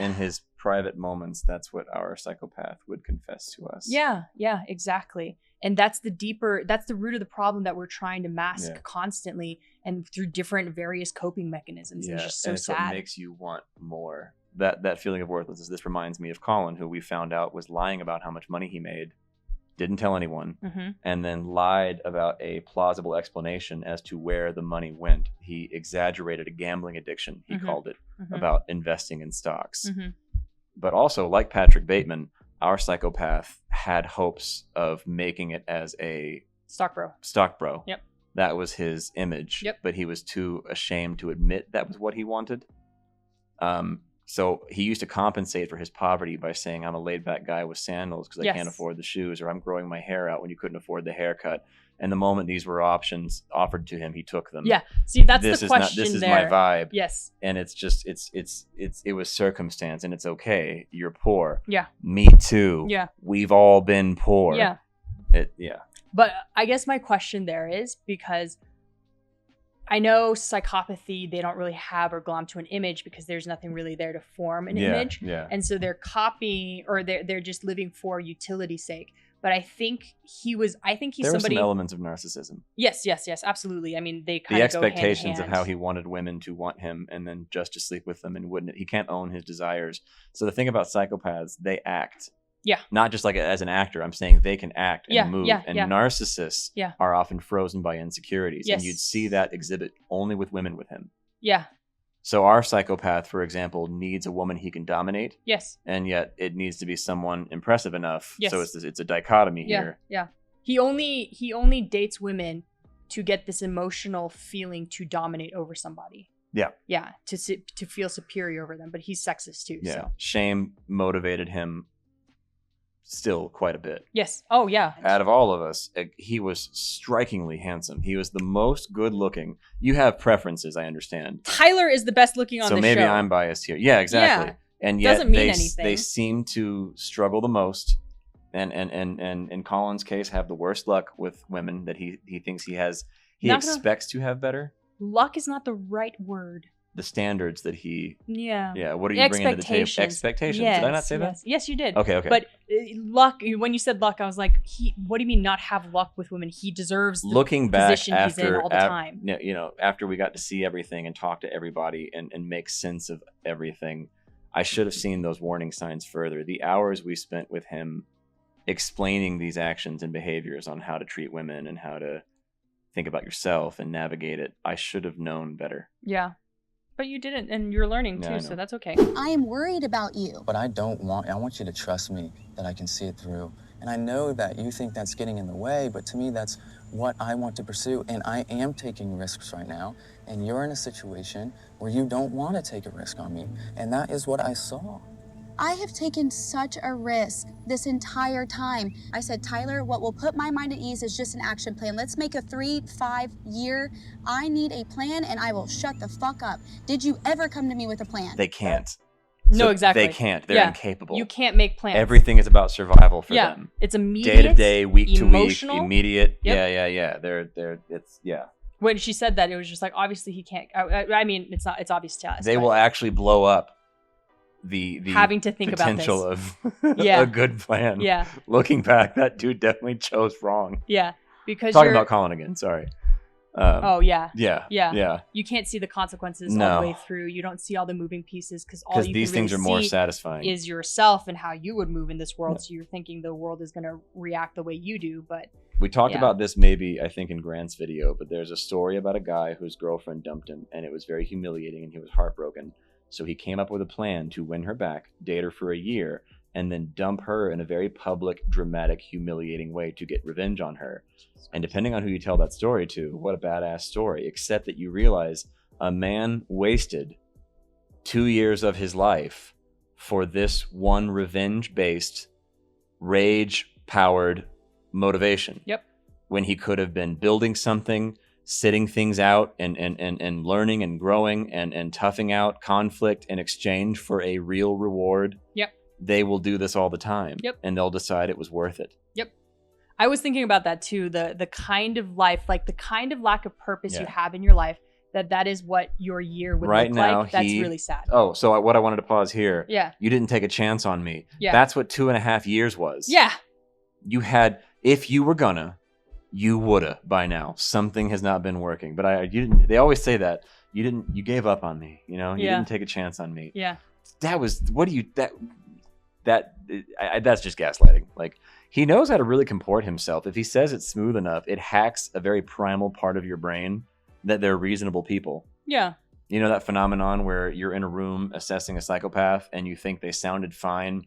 private moments, that's what our psychopath would confess to us. Yeah, exactly. And that's the root of the problem that we're trying to mask constantly and through different various coping mechanisms. Yeah. And it's just so and it's sad. what makes you want more. That feeling of worthlessness. This reminds me of Colin, who we found out was lying about how much money he made, didn't tell anyone, and then lied about a plausible explanation as to where the money went. He exaggerated a gambling addiction, he called it, about investing in stocks. But also, like Patrick Bateman, our psychopath had hopes of making it as a stock bro. Yep. That was his image. Yep. But he was too ashamed to admit that was what he wanted. So he used to compensate for his poverty by saying, I'm a laid back guy with sandals because I can't afford the shoes, or I'm growing my hair out when you couldn't afford the haircut. And the moment these were options offered to him, he took them. Yeah. See, that's the question. This is there. my vibe. Yes. And it's just, it was circumstance, and it's okay. You're poor. Yeah. Me too. Yeah. We've all been poor. Yeah. Yeah. But I guess my question there is, because I know psychopathy, they don't really have or glom to an image because there's nothing really there to form an image. Yeah. And so they're copying, or they're just living for utility's sake. But I think he's there somebody. There were some elements of narcissism. Yes, absolutely. I mean, they kind the of go hand in expectations hand. of how he wanted women to want him, and then just to sleep with them, and wouldn't. He can't own his desires. So the thing about psychopaths, they act. Yeah. Not just like as an actor. I'm saying they can act and move. And narcissists are often frozen by insecurities. Yes. And you'd see that exhibit only with women with him. Yeah. So our psychopath, for example, needs a woman he can dominate. Yes. And yet it needs to be someone impressive enough. Yes. So it's a dichotomy here. Yeah. He only dates women to get this emotional feeling to dominate over somebody. Yeah. Yeah. To feel superior over them. But he's sexist too. Yeah. So. Shame motivated him still quite a bit. Yes. Oh, yeah. Out of all of us, he was strikingly handsome. He was the most good looking. You have preferences, I understand. Tayler is the best looking on the show. So maybe I'm biased here. Yeah, exactly. Yeah. And yet doesn't mean anything. They seem to struggle the most. And in Colin's case, have the worst luck with women that he thinks he has. He expects to have better. Luck is not the right word. The standards that he what are you bringing to the table? Expectations. Yes, Did I not say that? Yes, you did. Okay. But luck, when you said luck, I was like, what do you mean not have luck with women? He deserves the looking back position he's in all the time. After we got to see everything and talk to everybody and make sense of everything, I should have seen those warning signs further. The hours we spent with him explaining these actions and behaviors on how to treat women and how to think about yourself and navigate it, I should have known better. Yeah. But you didn't, and you're learning too, so that's okay. I am worried about you. But I want you to trust me that I can see it through. And I know that you think that's getting in the way, but to me, that's what I want to pursue. And I am taking risks right now. And you're in a situation where you don't want to take a risk on me. And that is what I saw. I have taken such a risk this entire time. I said, Tyler, what will put my mind at ease is just an action plan. Let's make a 3-5 year. I need a plan and I will shut the fuck up. Did you ever come to me with a plan? They can't. No, exactly. They can't. They're incapable. You can't make plans. Everything is about survival for them. It's immediate, day to day, week to week, emotional. immediate. Yep. Yeah. It's When she said that, it was just like, obviously he can't. I mean, it's obvious to us. They will actually blow up the having to think potential about of a good plan. Yeah. Looking back, that dude definitely chose wrong. Yeah. Because talking about Colin again. Sorry. Yeah. Yeah. You can't see the consequences all the way through. You don't see all the moving pieces because all you these can things really are more see satisfying. is yourself and how you would move in this world. So you're thinking the world is going to react the way you do, but we talked about this maybe I think in Grant's video, but there's a story about a guy whose girlfriend dumped him and it was very humiliating and he was heartbroken. So he came up with a plan to win her back, date her for a year, and then dump her in a very public, dramatic, humiliating way to get revenge on her. And depending on who you tell that story to, what a badass story, except that you realize a man wasted 2 years of his life for this one revenge-based, rage-powered motivation. Yep. When he could have been building something, sitting things out and learning and growing and toughing out conflict in exchange for a real reward. Yep. They will do this all the time. Yep. And they'll decide it was worth it. Yep. I was thinking about that too. The kind of life, like the kind of lack of purpose you have in your life, that is what your year would right look now, like. That's really sad. Oh, so what I wanted to pause here. Yeah. You didn't take a chance on me. Yeah. That's what 2.5 years was. Yeah. You had, if you were gonna, you woulda by now. Something has not been working. But you didn't. They always say that. You gave up on me. You know, you didn't take a chance on me. Yeah. That was, what do you, that's just gaslighting. Like, he knows how to really comport himself. If he says it's smooth enough, it hacks a very primal part of your brain that they're reasonable people. Yeah. You know that phenomenon where you're in a room assessing a psychopath and you think they sounded fine,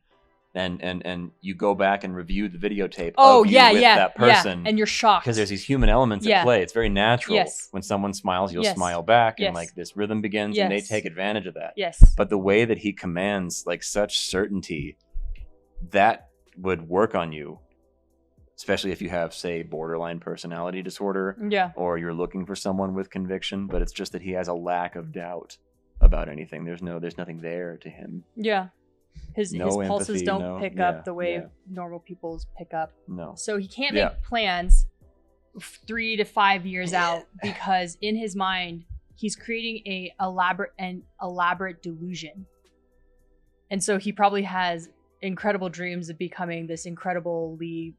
and you go back and review the videotape of you with that person, and you're shocked because there's these human elements at play. It's very natural. Yes. When someone smiles, you'll smile back, and Yes. like this rhythm begins, Yes. and they take advantage of that. Yes. But the way that he commands like such certainty, that would work on you, especially if you have, say, borderline personality disorder, or you're looking for someone with conviction. But it's just that he has a lack of doubt about anything. There's nothing there to him. Yeah. His pulses empathy, don't pick up the way normal people's pick up. No. So he can't make plans 3 to 5 years out because in his mind he's creating a elaborate delusion. And so he probably has incredible dreams of becoming this incredibly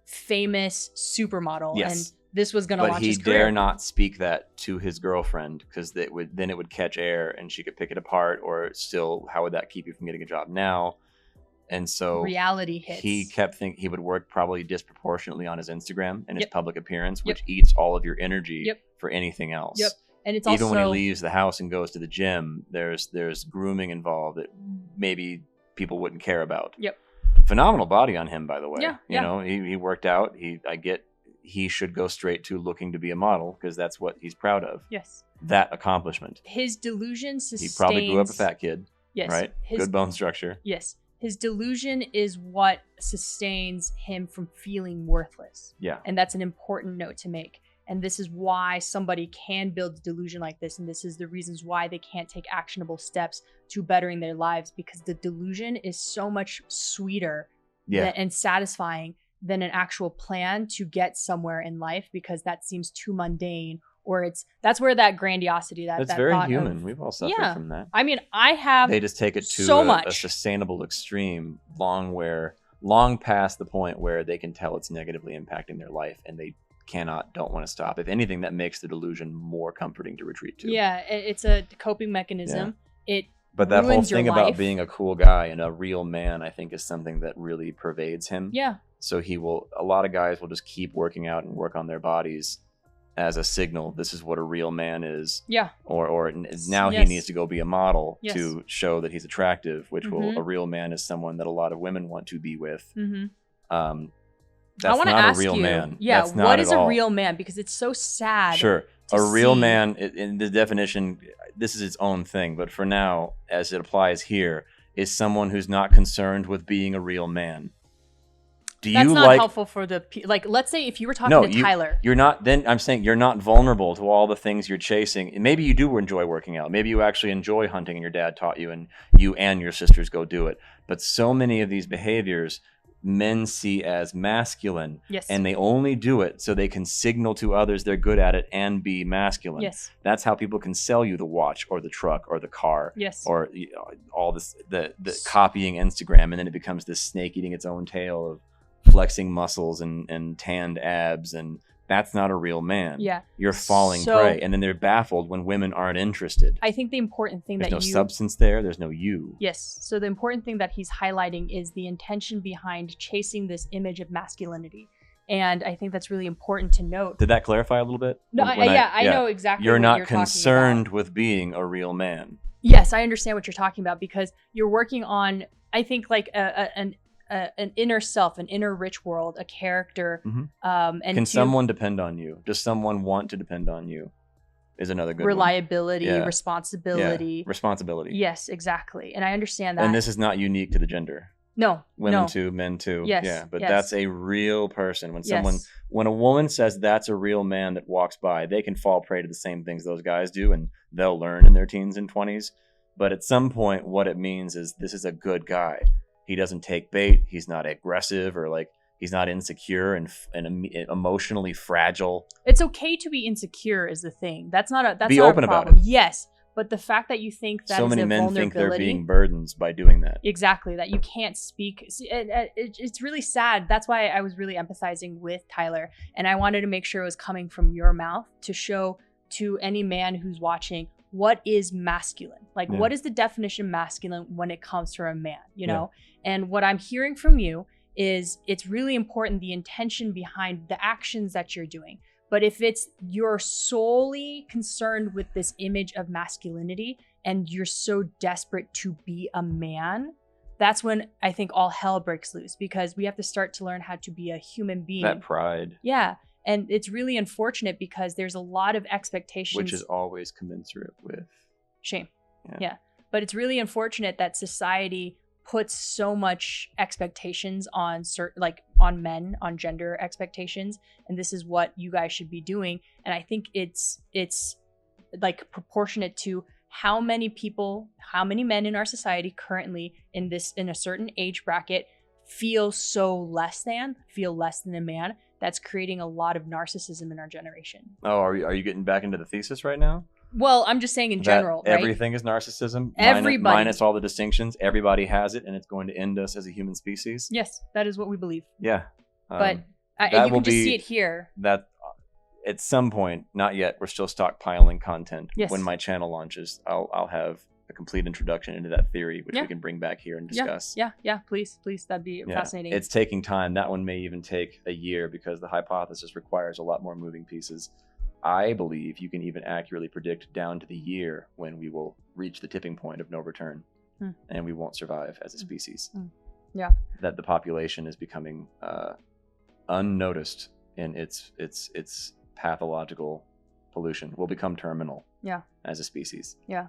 famous supermodel. Yes. And this was going to launch his career. But he dare not speak that to his girlfriend, because then it would catch air and she could pick it apart, or still, how would that keep you from getting a job now? And so reality hits. He kept thinking he would work probably disproportionately on his Instagram and his public appearance, which eats all of your energy for anything else. Yep. And it's even also, when he leaves the house and goes to the gym, there's grooming involved that maybe people wouldn't care about. Yep. Phenomenal body on him, by the way. Yeah, you know, he worked out. He should go straight to looking to be a model, because that's what he's proud of. Yes. That accomplishment. His delusion sustains... He probably grew up a fat kid. Yes. Right? Good bone structure. Yes. His delusion is what sustains him from feeling worthless. Yeah. And that's an important note to make. And this is why somebody can build a delusion like this. And this is the reasons why they can't take actionable steps to bettering their lives, because the delusion is so much sweeter and satisfying than an actual plan to get somewhere in life, because that seems too mundane, or that's where that grandiosity, that's very human. We've all suffered from that. I mean, I have. They just take it to so a much sustainable extreme, long past the point where they can tell it's negatively impacting their life, and they don't want to stop. If anything, that makes the delusion more comforting to retreat to. Yeah, it's a coping mechanism. But that whole thing about being a cool guy and a real man, I think, is something that really pervades him. Yeah. So a lot of guys will just keep working out and work on their bodies as a signal. This is what a real man is. Yeah. Or now he needs to go be a model to show that he's attractive, which a real man is someone that a lot of women want to be with. Mm-hmm. That's not a real man. Yeah, that's not what is at all. a real man? Because it's so sad to A real see. man, in the definition, this is its own thing, but for now, as it applies here, is someone who's not concerned with being a real man. That's not helpful for the like. Let's say if you were talking to Tyler, you're not. Then I'm saying you're not vulnerable to all the things you're chasing. Maybe you do enjoy working out. Maybe you actually enjoy hunting, and your dad taught you, and you and your sisters go do it. But so many of these behaviors, men see as masculine, yes, and they only do it so they can signal to others they're good at it and be masculine. Yes, that's how people can sell you the watch or the truck or the car. Yes, or all this the copying Instagram, and then it becomes this snake eating its own tail of flexing muscles and tanned abs, and that's not a real man. Yeah, you're falling prey, and then they're baffled when women aren't interested. I think the important thing there's that no substance there's no you. Yes, so the important thing that he's highlighting is the intention behind chasing this image of masculinity, and I think that's really important to note. Did that clarify a little bit? No, I know exactly. You're what not you're concerned with being a real man. Yes, I understand what you're talking about, because you're working on, I think, like an inner self, an inner rich world, a character. Mm-hmm. And can someone depend on you? Does someone want to depend on you? Is another good reliability, one. responsibility. Yeah. Responsibility. Yes, exactly. And I understand that. And this is not unique to the gender. No. Women too, men too. Yes. Yeah. But that's a real person. When Yes. when a woman says that's a real man that walks by, they can fall prey to the same things those guys do, and they'll learn in their teens and 20s. But at some point, what it means is this is a good guy. He doesn't take bait. He's not aggressive, or like he's not insecure and emotionally fragile. It's okay to be insecure is the thing. That's not a be not open a about problem. it. Yes, but the fact that you think that so is many a men vulnerability, think they're being burdens by doing that. Exactly, that you can't speak. It's really sad. That's why I was really empathizing with Tyler, and I wanted to make sure it was coming from your mouth to show to any man who's watching what is masculine. Like, what is the definition of masculine when it comes to a man, you know? And what I'm hearing from you is it's really important, the intention behind the actions that you're doing. But if you're solely concerned with this image of masculinity and you're so desperate to be a man, that's when I think all hell breaks loose, because we have to start to learn how to be a human being. That pride. Yeah. And it's really unfortunate because there's a lot of expectations. Which is always commensurate with shame. Yeah. But it's really unfortunate that society puts so much expectations on on men, on gender expectations, and this is what you guys should be doing. And I think it's like proportionate to how many men in our society currently in a certain age bracket feel less than a man. That's creating a lot of narcissism in our generation. Oh, are you getting back into the thesis right now? Well, I'm just saying in general, right? Everything is narcissism. Everybody. Minus all the distinctions. Everybody has it, and it's going to end us as a human species. Yes, that is what we believe. Yeah. But you can just see it here. That at some point, not yet, we're still stockpiling content. Yes. When my channel launches, I'll have a complete introduction into that theory, which we can bring back here and discuss. Yeah. Please. That'd be fascinating. It's taking time. That one may even take a year because the hypothesis requires a lot more moving pieces. I believe you can even accurately predict down to the year when we will reach the tipping point of no return, and we won't survive as a species. Yeah. That the population is becoming unnoticed in its pathological pollution. We'll become terminal. Yeah. As a species. Yeah.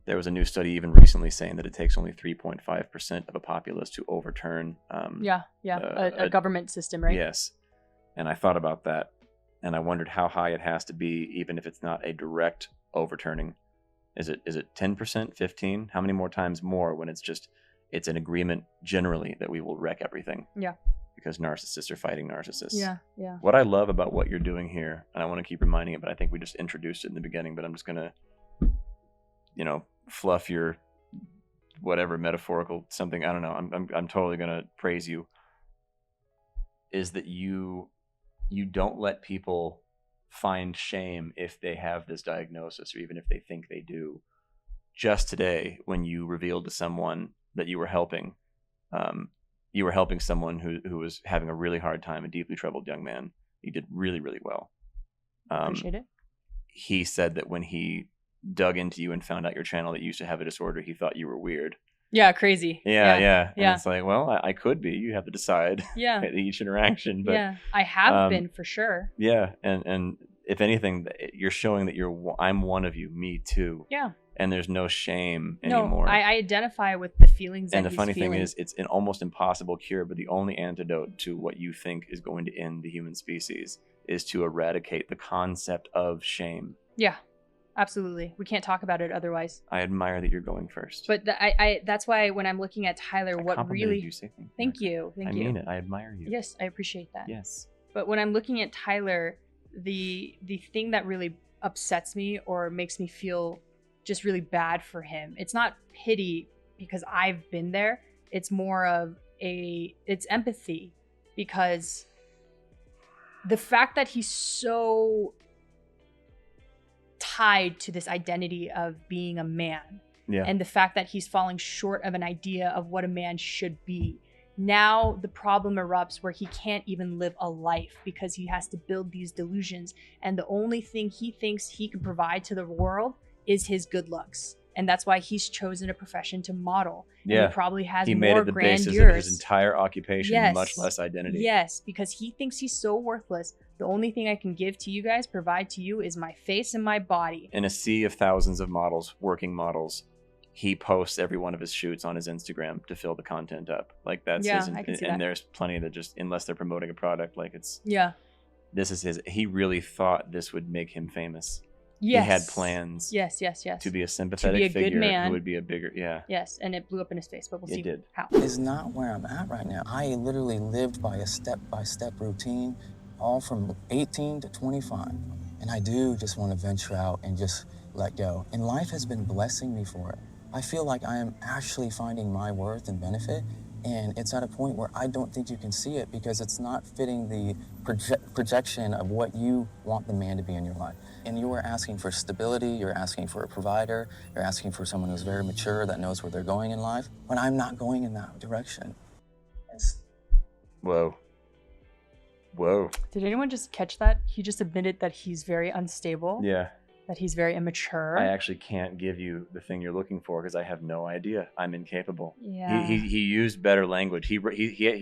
There was a new study even recently saying that it takes only 3.5% of a populace to overturn. A government system, right? Yes. And I thought about that, and I wondered how high it has to be, even if it's not a direct overturning. Is it 10%, 15? How many more times more when it's an agreement generally that we will wreck everything? Yeah. Because narcissists are fighting narcissists. Yeah. What I love about what you're doing here, and I want to keep reminding it, but I think we just introduced it in the beginning, but I'm just going to, fluff your whatever metaphorical something. I don't know. I'm totally going to praise you. Is that you don't let people find shame if they have this diagnosis, or even if they think they do. Just today, when you revealed to someone that you were helping someone who was having a really hard time, a deeply troubled young man. You did really, really well. Appreciate it. He said that when he dug into you and found out your channel that you used to have a disorder, he thought you were weird. Yeah, crazy. Yeah. And it's like, well, I could be. You have to decide. Yeah. At each interaction. But yeah, I have been for sure. Yeah, and if anything, you're showing that I'm one of you, me too. Yeah. And there's no shame anymore. No, I identify with the feelings that and the he's funny feeling. thing is, it's an almost impossible cure, but the only antidote to what you think is going to end the human species is to eradicate the concept of shame. Yeah, absolutely. We can't talk about it otherwise. I admire that you're going first. But that's why when I'm looking at Tyler, what really... You, say thank you. I mean it. I admire you. Yes, I appreciate that. Yes. But when I'm looking at Tyler, the thing that really upsets me or makes me feel just really bad for him, it's not pity because I've been there. It's more of it's empathy, because the fact that he's so tied to this identity of being a man, and the fact that he's falling short of an idea of what a man should be. Now the problem erupts where he can't even live a life because he has to build these delusions, and the only thing he thinks he can provide to the world is his good looks. And that's why he's chosen a profession to model. Yeah. And he probably has he more made it the grandeurs. basis of his entire occupation, Yes. much less identity. Yes, because he thinks he's so worthless. The only thing I can give to you guys, provide to you, is my face and my body. In a sea of thousands of models, working models, he posts every one of his shoots on his Instagram to fill the content up. Like that's his, I can see and that. there's plenty that just, unless they're promoting a product, like it's, this is his, he really thought this would make him famous. Yes. He had plans. Yes. To be a sympathetic good figure man. who would be a bigger, Yes, and it blew up in his face, but we'll see did. how. Is not where I'm at right now. I literally lived by a step-by-step routine, all from 18 to 25. And I do just want to venture out and just let go. And life has been blessing me for it. I feel like I am actually finding my worth and benefit. And it's at a point where I don't think you can see it because it's not fitting the projection of what you want the man to be in your life. And you are asking for stability, you're asking for a provider, you're asking for someone who's very mature that knows where they're going in life, when I'm not going in that direction. Whoa. Did anyone just catch that? He just admitted that he's very unstable. Yeah. That he's very immature. I actually can't give you the thing you're looking for because I have no idea. I'm incapable. Yeah. He used better language. He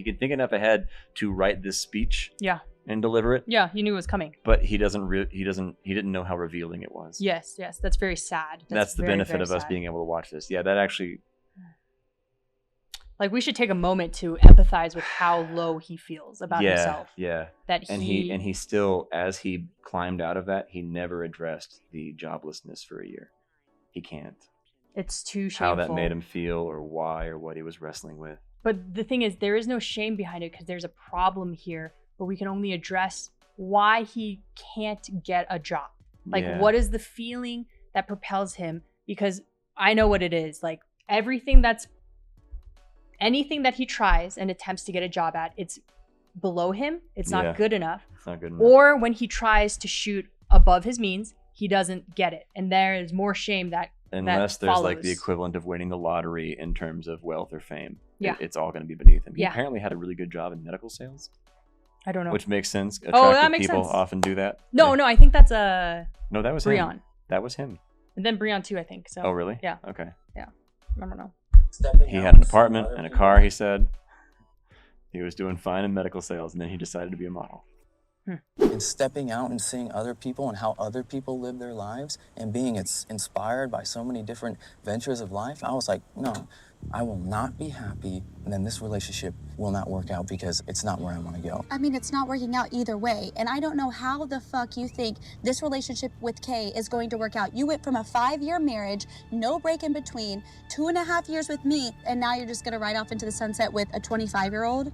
could think enough ahead to write this speech. Yeah. And deliver it. Yeah, he knew it was coming. But he didn't know how revealing it was. Yes, that's very sad. That's the very, benefit very of us sad. being able to watch this. Yeah, that actually. Like, we should take a moment to empathize with how low he feels about himself. Yeah. He still, as he climbed out of that, he never addressed the joblessness for a year. He can't. It's too shameful. How that made him feel, or why, or what he was wrestling with. But the thing is, there is no shame behind it because there's a problem here, but we can only address why he can't get a job. Like, what is the feeling that propels him? Because I know what it is. Like, anything that he tries and attempts to get a job at, it's below him. It's not good enough. It's not good enough. Or when he tries to shoot above his means, he doesn't get it. And there is more shame that Unless there's follows. like the equivalent of winning the lottery in terms of wealth or fame. Yeah. It's all going to be beneath him. He Yeah. apparently had a really good job in medical sales. I don't know. Which makes sense. That Attractive makes people sense. often do that. No, I think that's No, that was Breon. him. That was him. And then Breon too, I think. So. Oh, really? Yeah. Okay. Yeah. I don't know. He had an apartment and a car, he said. He was doing fine in medical sales, and then he decided to be a model. And stepping out and seeing other people and how other people live their lives and being inspired by so many different ventures of life, I was like, no, I will not be happy, and then this relationship will not work out because it's not where I want to go. I mean, it's not working out either way. And I don't know how the fuck you think this relationship with Kay is going to work out. You went from a 5-year marriage, no break in between, 2.5 years with me, and now you're just gonna ride off into the sunset with a 25-year-old?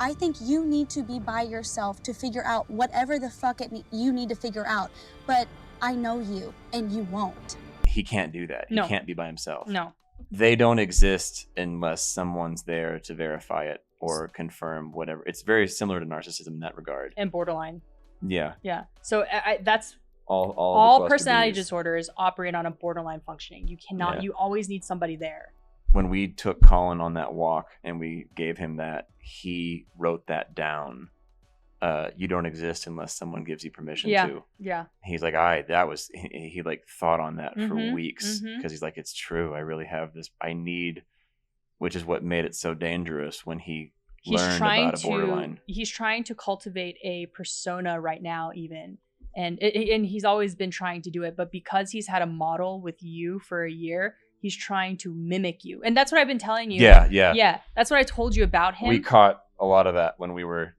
I think you need to be by yourself to figure out whatever the fuck you need to figure out. But I know you, and you won't. He can't do that. No. He can't be by himself. No. They don't exist unless someone's there to verify it or confirm whatever. It's very similar to narcissism in that regard. And borderline. Yeah. Yeah. So that's all all the personality cluster Bs. disorders operate on a borderline functioning. You cannot. Yeah. You always need somebody there. When we took Colin on that walk and we gave him that, he wrote that down. You don't exist unless someone gives you permission to. Yeah. He's like, he like thought on that for weeks because he's like, it's true. I really have this. I need, which is what made it so dangerous when he learned about a borderline. He's trying to cultivate a persona right now, even. And he's always been trying to do it. But because he's had a model with you for a year, he's trying to mimic you. And that's what I've been telling you. Yeah. That's what I told you about him. We caught a lot of that when we were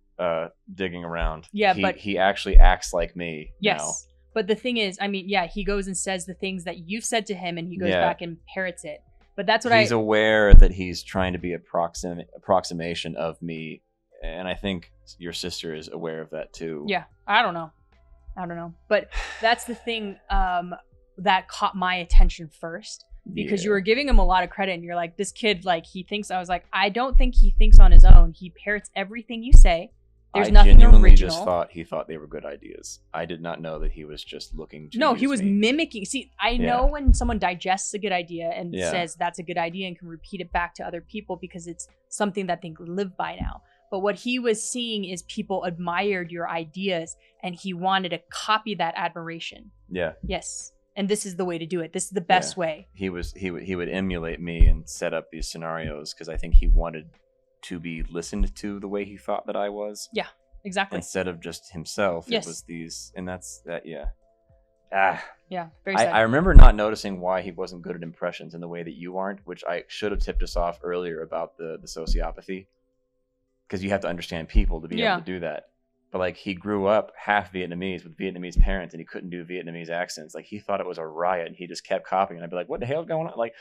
digging around. Yeah, but but he actually acts like me. Yes. Now. But the thing is, I mean, yeah, he goes and says the things that you've said to him, and he goes back and parrots it. But that's what he's aware that he's trying to be approximation of me, and I think your sister is aware of that too. Yeah, I don't know, but that's the thing that caught my attention first, because you were giving him a lot of credit, and you're like, this kid, like, he thinks. I was like, I don't think he thinks on his own. He parrots everything you say. There's nothing genuinely original. Just thought he thought they were good ideas. I did not know that he was just looking to No, use he was me. mimicking. See, I know when someone digests a good idea and says that's a good idea and can repeat it back to other people because it's something that they live by now. But what he was seeing is people admired your ideas, and he wanted to copy that admiration. Yeah. Yes. And this is the way to do it. This is the best way. He would emulate me and set up these scenarios because I think he wanted to be listened to the way he thought that I was. Yeah, exactly. Instead of just himself. Yes. It was these, and that's that. Yeah. Yeah, very sad. I remember not noticing why he wasn't good at impressions in the way that you aren't, which I should have tipped us off earlier about the sociopathy, because you have to understand people to be able to do that. But like, he grew up half Vietnamese with Vietnamese parents, and he couldn't do Vietnamese accents. Like, he thought it was a riot, and he just kept copying. And I'd be like, "What the hell's going on?" Like,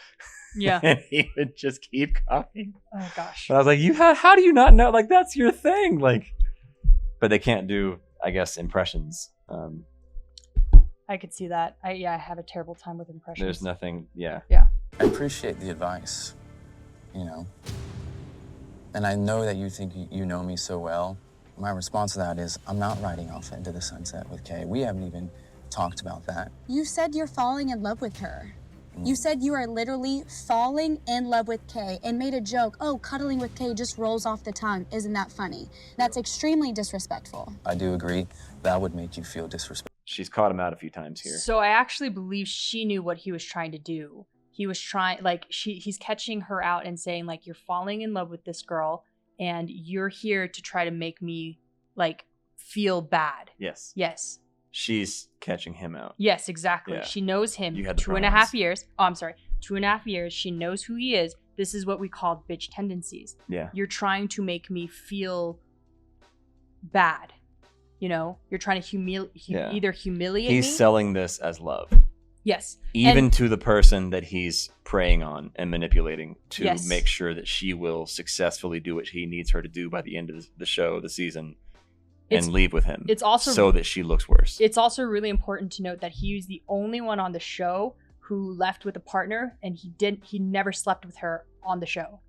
and he would just keep copying. Oh gosh. But I was like, how do you not know? Like, that's your thing. Like, but they can't do, I guess, impressions. I could see that. I have a terrible time with impressions. There's nothing. Yeah. I appreciate the advice, you know, and I know that you think you know me so well. My response to that is, I'm not riding off into the sunset with Kay. We haven't even talked about that. You said you're falling in love with her. You said you are literally falling in love with Kay and made a joke. Oh, cuddling with Kay just rolls off the tongue. Isn't that funny? That's extremely disrespectful. I do agree. That would make you feel disrespectful. She's caught him out a few times here. So I actually believe she knew what he was trying to do. He was trying, like, he's catching her out and saying, like, you're falling in love with this girl, and you're here to try to make me, like, feel bad. Yes. Yes. She's catching him out. Yes, exactly. Yeah. She knows him. You had the 2.5 years. Oh, I'm sorry. 2.5 years. She knows who he is. This is what we call bitch tendencies. Yeah. You're trying to make me feel bad. You know? You're trying to either humiliate me. He's selling this as love. Yes. Even to the person that he's preying on and manipulating to make sure that she will successfully do what he needs her to do by the end of the show, the season, and leave with him. It's also so that she looks worse. It's also really important to note that he was the only one on the show who left with a partner, and he never slept with her on the show.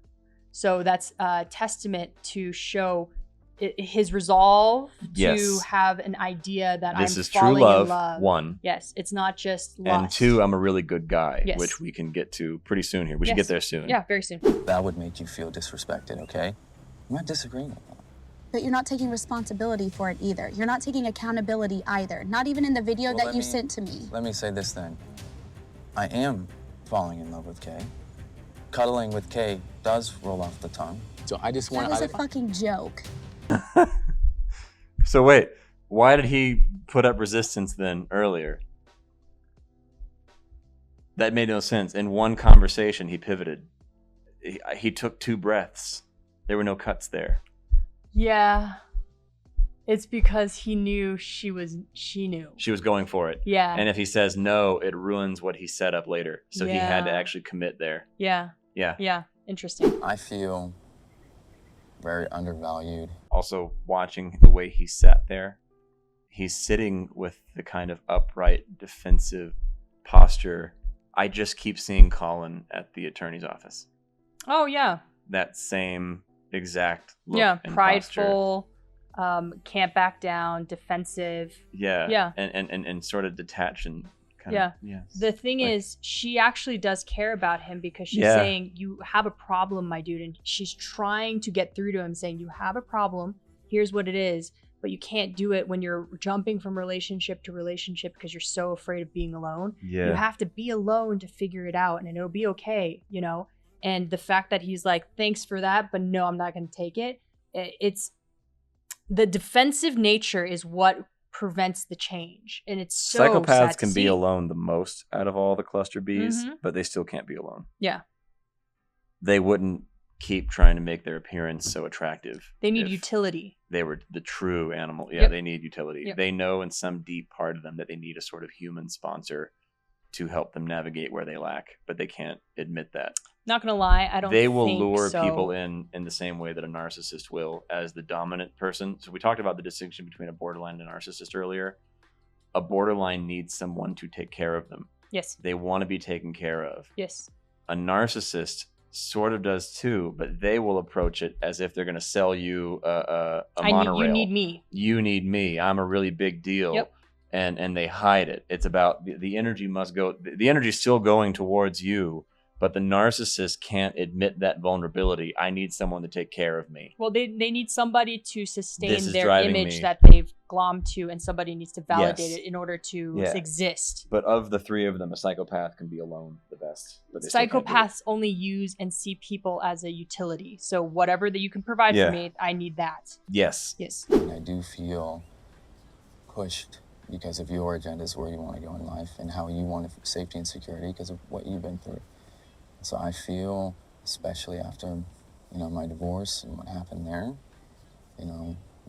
So that's a testament to show his resolve to have an idea that this I'm is falling true love, in love. one. Yes, it's not just lust. And two, I'm a really good guy, Yes. which we can get to pretty soon here. We should get there soon. Yeah, very soon. That would make you feel disrespected, okay? I'm not disagreeing with that. But you're not taking responsibility for it either. You're not taking accountability either. Not even in the video that you sent to me. Let me say this then. I am falling in love with Kay. Cuddling with Kay does roll off the tongue. So I just That was a fucking joke. So wait, why did he put up resistance then earlier? That made no sense. In one conversation, he pivoted. He took 2 breaths. There were no cuts there. Yeah. It's because he knew she knew. She was going for it. Yeah. And if he says no, it ruins what he set up later. So he had to actually commit there. Yeah. Yeah. Yeah. Interesting. I feel very undervalued. Also, watching the way he sat there, he's sitting with the kind of upright, defensive posture. I just keep seeing Colin at the attorney's office. Oh, yeah. That same exact look. Yeah, and prideful, can't back down, defensive. Yeah. Yeah. And sort of detached and kind yeah. of. Yeah. The thing is, she actually does care about him because she's saying, you have a problem, my dude. And she's trying to get through to him saying, you have a problem. Here's what it is. But you can't do it when you're jumping from relationship to relationship because you're so afraid of being alone. Yeah. You have to be alone to figure it out, and it'll be okay, you know? And the fact that he's like, thanks for that, but no, I'm not going to take it. it's the defensive nature is what prevents the change, and it's so sad Psychopaths to can see. be alone the most out of all the cluster Bs, Mhm. but they still can't be alone. Yeah, They wouldn't keep trying to make their appearance so attractive. they need if utility. They were the true animal. Yeah, Yep. they need utility. Yep. They know in some deep part of them that they need a sort of human sponsor to help them navigate where they lack, but they can't admit that. Not gonna lie, I don't. They will think lure so. people in the same way that a narcissist will, as the dominant person. So we talked about the distinction between a borderline and a narcissist earlier. A borderline needs someone to take care of them. Yes. They want to be taken care of. Yes. A narcissist sort of does too, but they will approach it as if they're going to sell you a monorail. You need me. You need me. I'm a really big deal. Yep. And they hide it. It's about the energy must go. The energy is still going towards you, but the narcissist can't admit that vulnerability. I need someone to take care of me. Well, they need somebody to This sustain is their driving image me. that they've glommed to, and somebody needs to validate Yes. it in order to Yeah. exist. But of the three of them, a psychopath can be alone the best. But they still can't do it. Psychopaths only use and see people as a utility. So whatever that you can provide Yeah. for me, I need that. Yes. Yes. And I do feel pushed because of your agendas, where you want to go in life and how you want safety and security because of what you've been through. So I feel, especially after, my divorce and what happened there,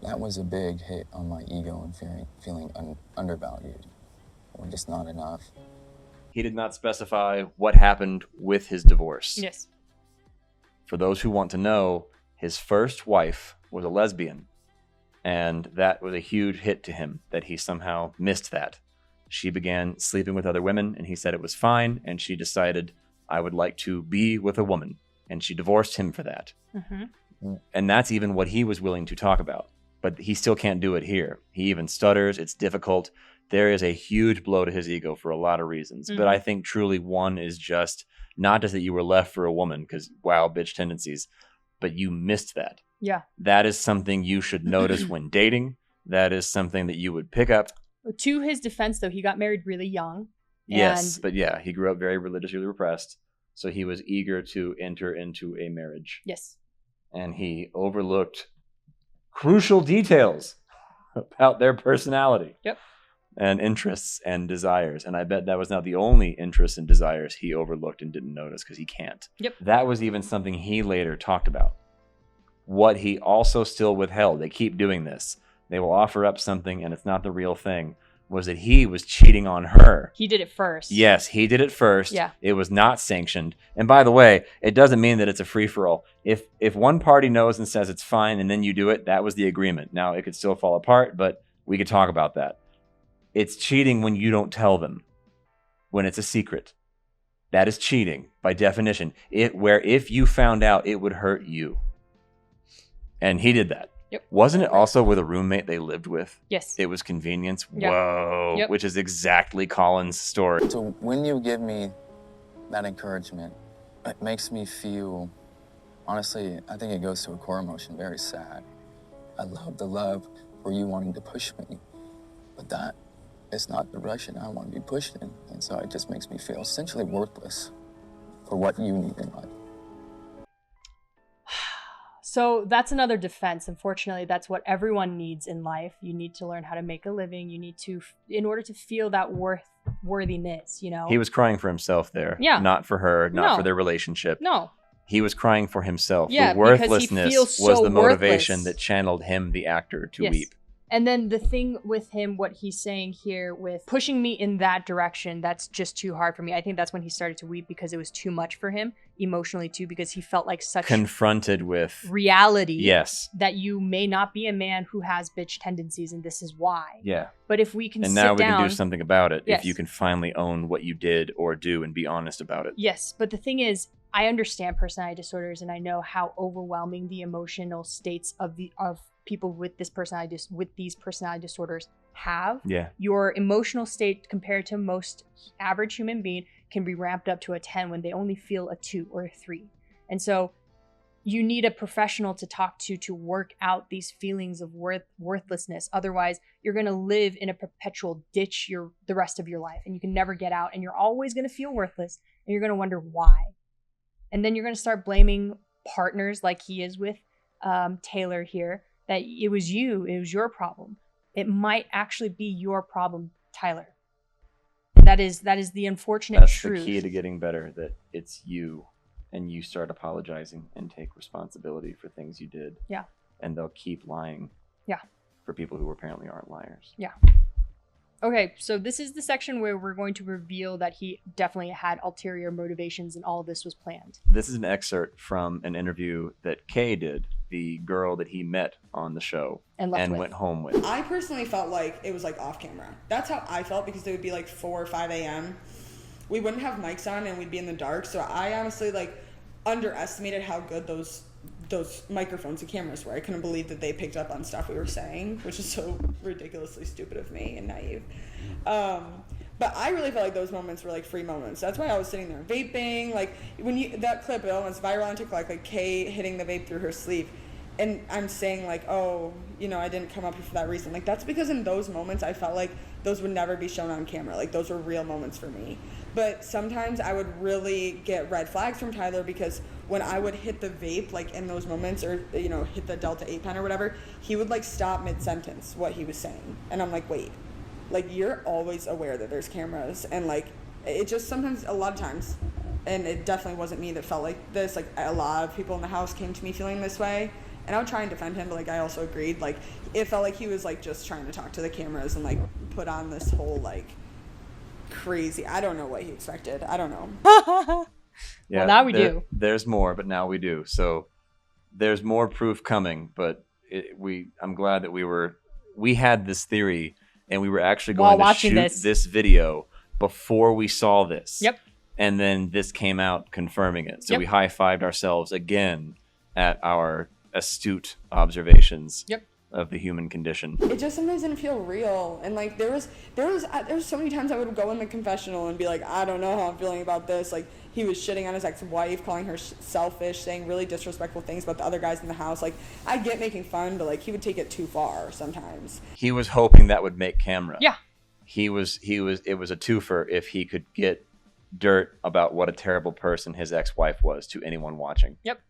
that was a big hit on my ego and feeling undervalued or just not enough. He did not specify what happened with his divorce. Yes. For those who want to know, his first wife was a lesbian. And that was a huge hit to him, that he somehow missed that. She began sleeping with other women, and he said it was fine, and she decided, I would like to be with a woman. And she divorced him for that. Mm-hmm. And that's even what he was willing to talk about. But he still can't do it here. He even stutters. It's difficult. There is a huge blow to his ego for a lot of reasons. Mhm. But I think truly one is just not just that you were left for a woman, because wow, bitch tendencies, but you missed that. Yeah. That is something you should notice when dating. That is something that you would pick up. To his defense, though, he got married really young. Yes, And but yeah, he grew up very religiously repressed. So he was eager to enter into a marriage. yes. And he overlooked crucial details about their personality. Yep. And interests and desires. And I bet that was not the only interests and desires he overlooked and didn't notice, because he can't. Yep. That was even something he later talked about. What he also still withheld, they keep doing this. They will offer up something and it's not the real thing, was that he was cheating on her. He did it first. Yes, he did it first. Yeah. It was not sanctioned. And by the way, it doesn't mean that it's a free-for-all. If one party knows and says it's fine and then you do it, that was the agreement. Now, it could still fall apart, but we could talk about that. It's cheating when you don't tell them, when it's a secret. That is cheating by definition. If you found out, it would hurt you. And he did that. Yep. Wasn't it also with a roommate they lived with? Yes. It was convenience. Yeah. Whoa. Yep. Which is exactly Colin's story. So when you give me that encouragement, it makes me feel, honestly, I think it goes to a core emotion, very sad. I love the love for you wanting to push me, but that is not the direction I want to be pushed in. And so it just makes me feel essentially worthless for what you need in life. So that's another defense. Unfortunately, that's what everyone needs in life. You need to learn how to make a living. You need to, in order to feel that worthiness, He was crying for himself there. Yeah. Not for her, not No. for their relationship. No. He was crying for himself. Yeah, the because he worthlessness feels was so the motivation worthless. that channeled him, the actor, to Yes. weep. And then the thing with him, what he's saying here with pushing me in that direction, that's just too hard for me. I think that's when he started to weep, because it was too much for him emotionally too, because he felt like such Confronted with reality. Yes. That you may not be a man who has bitch tendencies, and this is why. Yeah. But if we can And sit now we down, can do something about it. Yes. If you can finally own what you did or do and be honest about it. Yes, but the thing is, I understand personality disorders, and I know how overwhelming the emotional states of people with these personality disorders have. Yeah. Your emotional state compared to most average human being can be ramped up to a 10 when they only feel a 2 or a 3. And so you need a professional to talk to work out these feelings of worthlessness. Otherwise, you're going to live in a perpetual ditch the rest of your life, and you can never get out, and you're always going to feel worthless, and you're going to wonder why. And then you're going to start blaming partners like he is with Tayler here, that it was your problem. It might actually be your problem, Tyler. And that is the unfortunate truth. That's the key to getting better, that it's you, and you start apologizing and take responsibility for things you did. Yeah. And they'll keep lying. Yeah. For people who apparently aren't liars. Yeah. Okay, so this is the section where we're going to reveal that he definitely had ulterior motivations and all of this was planned. This is an excerpt from an interview that Kay did, the girl that he met on the show and went home with. I personally felt like it was like off camera. That's how I felt, because it would be like 4 or 5 a.m. We wouldn't have mics on and we'd be in the dark. So I honestly like underestimated how good those microphones and cameras were. I couldn't believe that they picked up on stuff we were saying, which is so ridiculously stupid of me and naive. But I really felt like those moments were like free moments. That's why I was sitting there vaping. Like that clip, it almost viral on TikTok, like Kay hitting the vape through her sleeve. And I'm saying like, oh, I didn't come up here for that reason. Like that's because in those moments I felt like those would never be shown on camera. Like those were real moments for me. But sometimes I would really get red flags from Tyler, because when I would hit the vape, like in those moments, or, hit the Delta 8 pen or whatever, he would like stop mid-sentence what he was saying. And I'm like, wait, like you're always aware that there's cameras. And like, it just sometimes, a lot of times, and it definitely wasn't me that felt like this, like a lot of people in the house came to me feeling this way. And I would try and defend him, but like I also agreed, like it felt like he was like just trying to talk to the cameras and like put on this whole like crazy, I don't know what he expected. I don't know. Yeah, well, now we do. There's more, but now we do. So there's more proof coming, but I'm glad that we had this theory, and we were actually going to shoot this video before we saw this. Yep. And then this came out confirming it. So Yep. we high-fived ourselves again at our astute observations. Yep. Of the human condition. It just sometimes didn't feel real. And like there was so many times I would go in the confessional and be like, I don't know how I'm feeling about this. Like he was shitting on his ex-wife, calling her selfish, saying really disrespectful things about the other guys in the house. Like I get making fun, but like he would take it too far sometimes. He was hoping that would make camera. Yeah. It was a twofer if he could get dirt about what a terrible person his ex-wife was to anyone watching. Yep.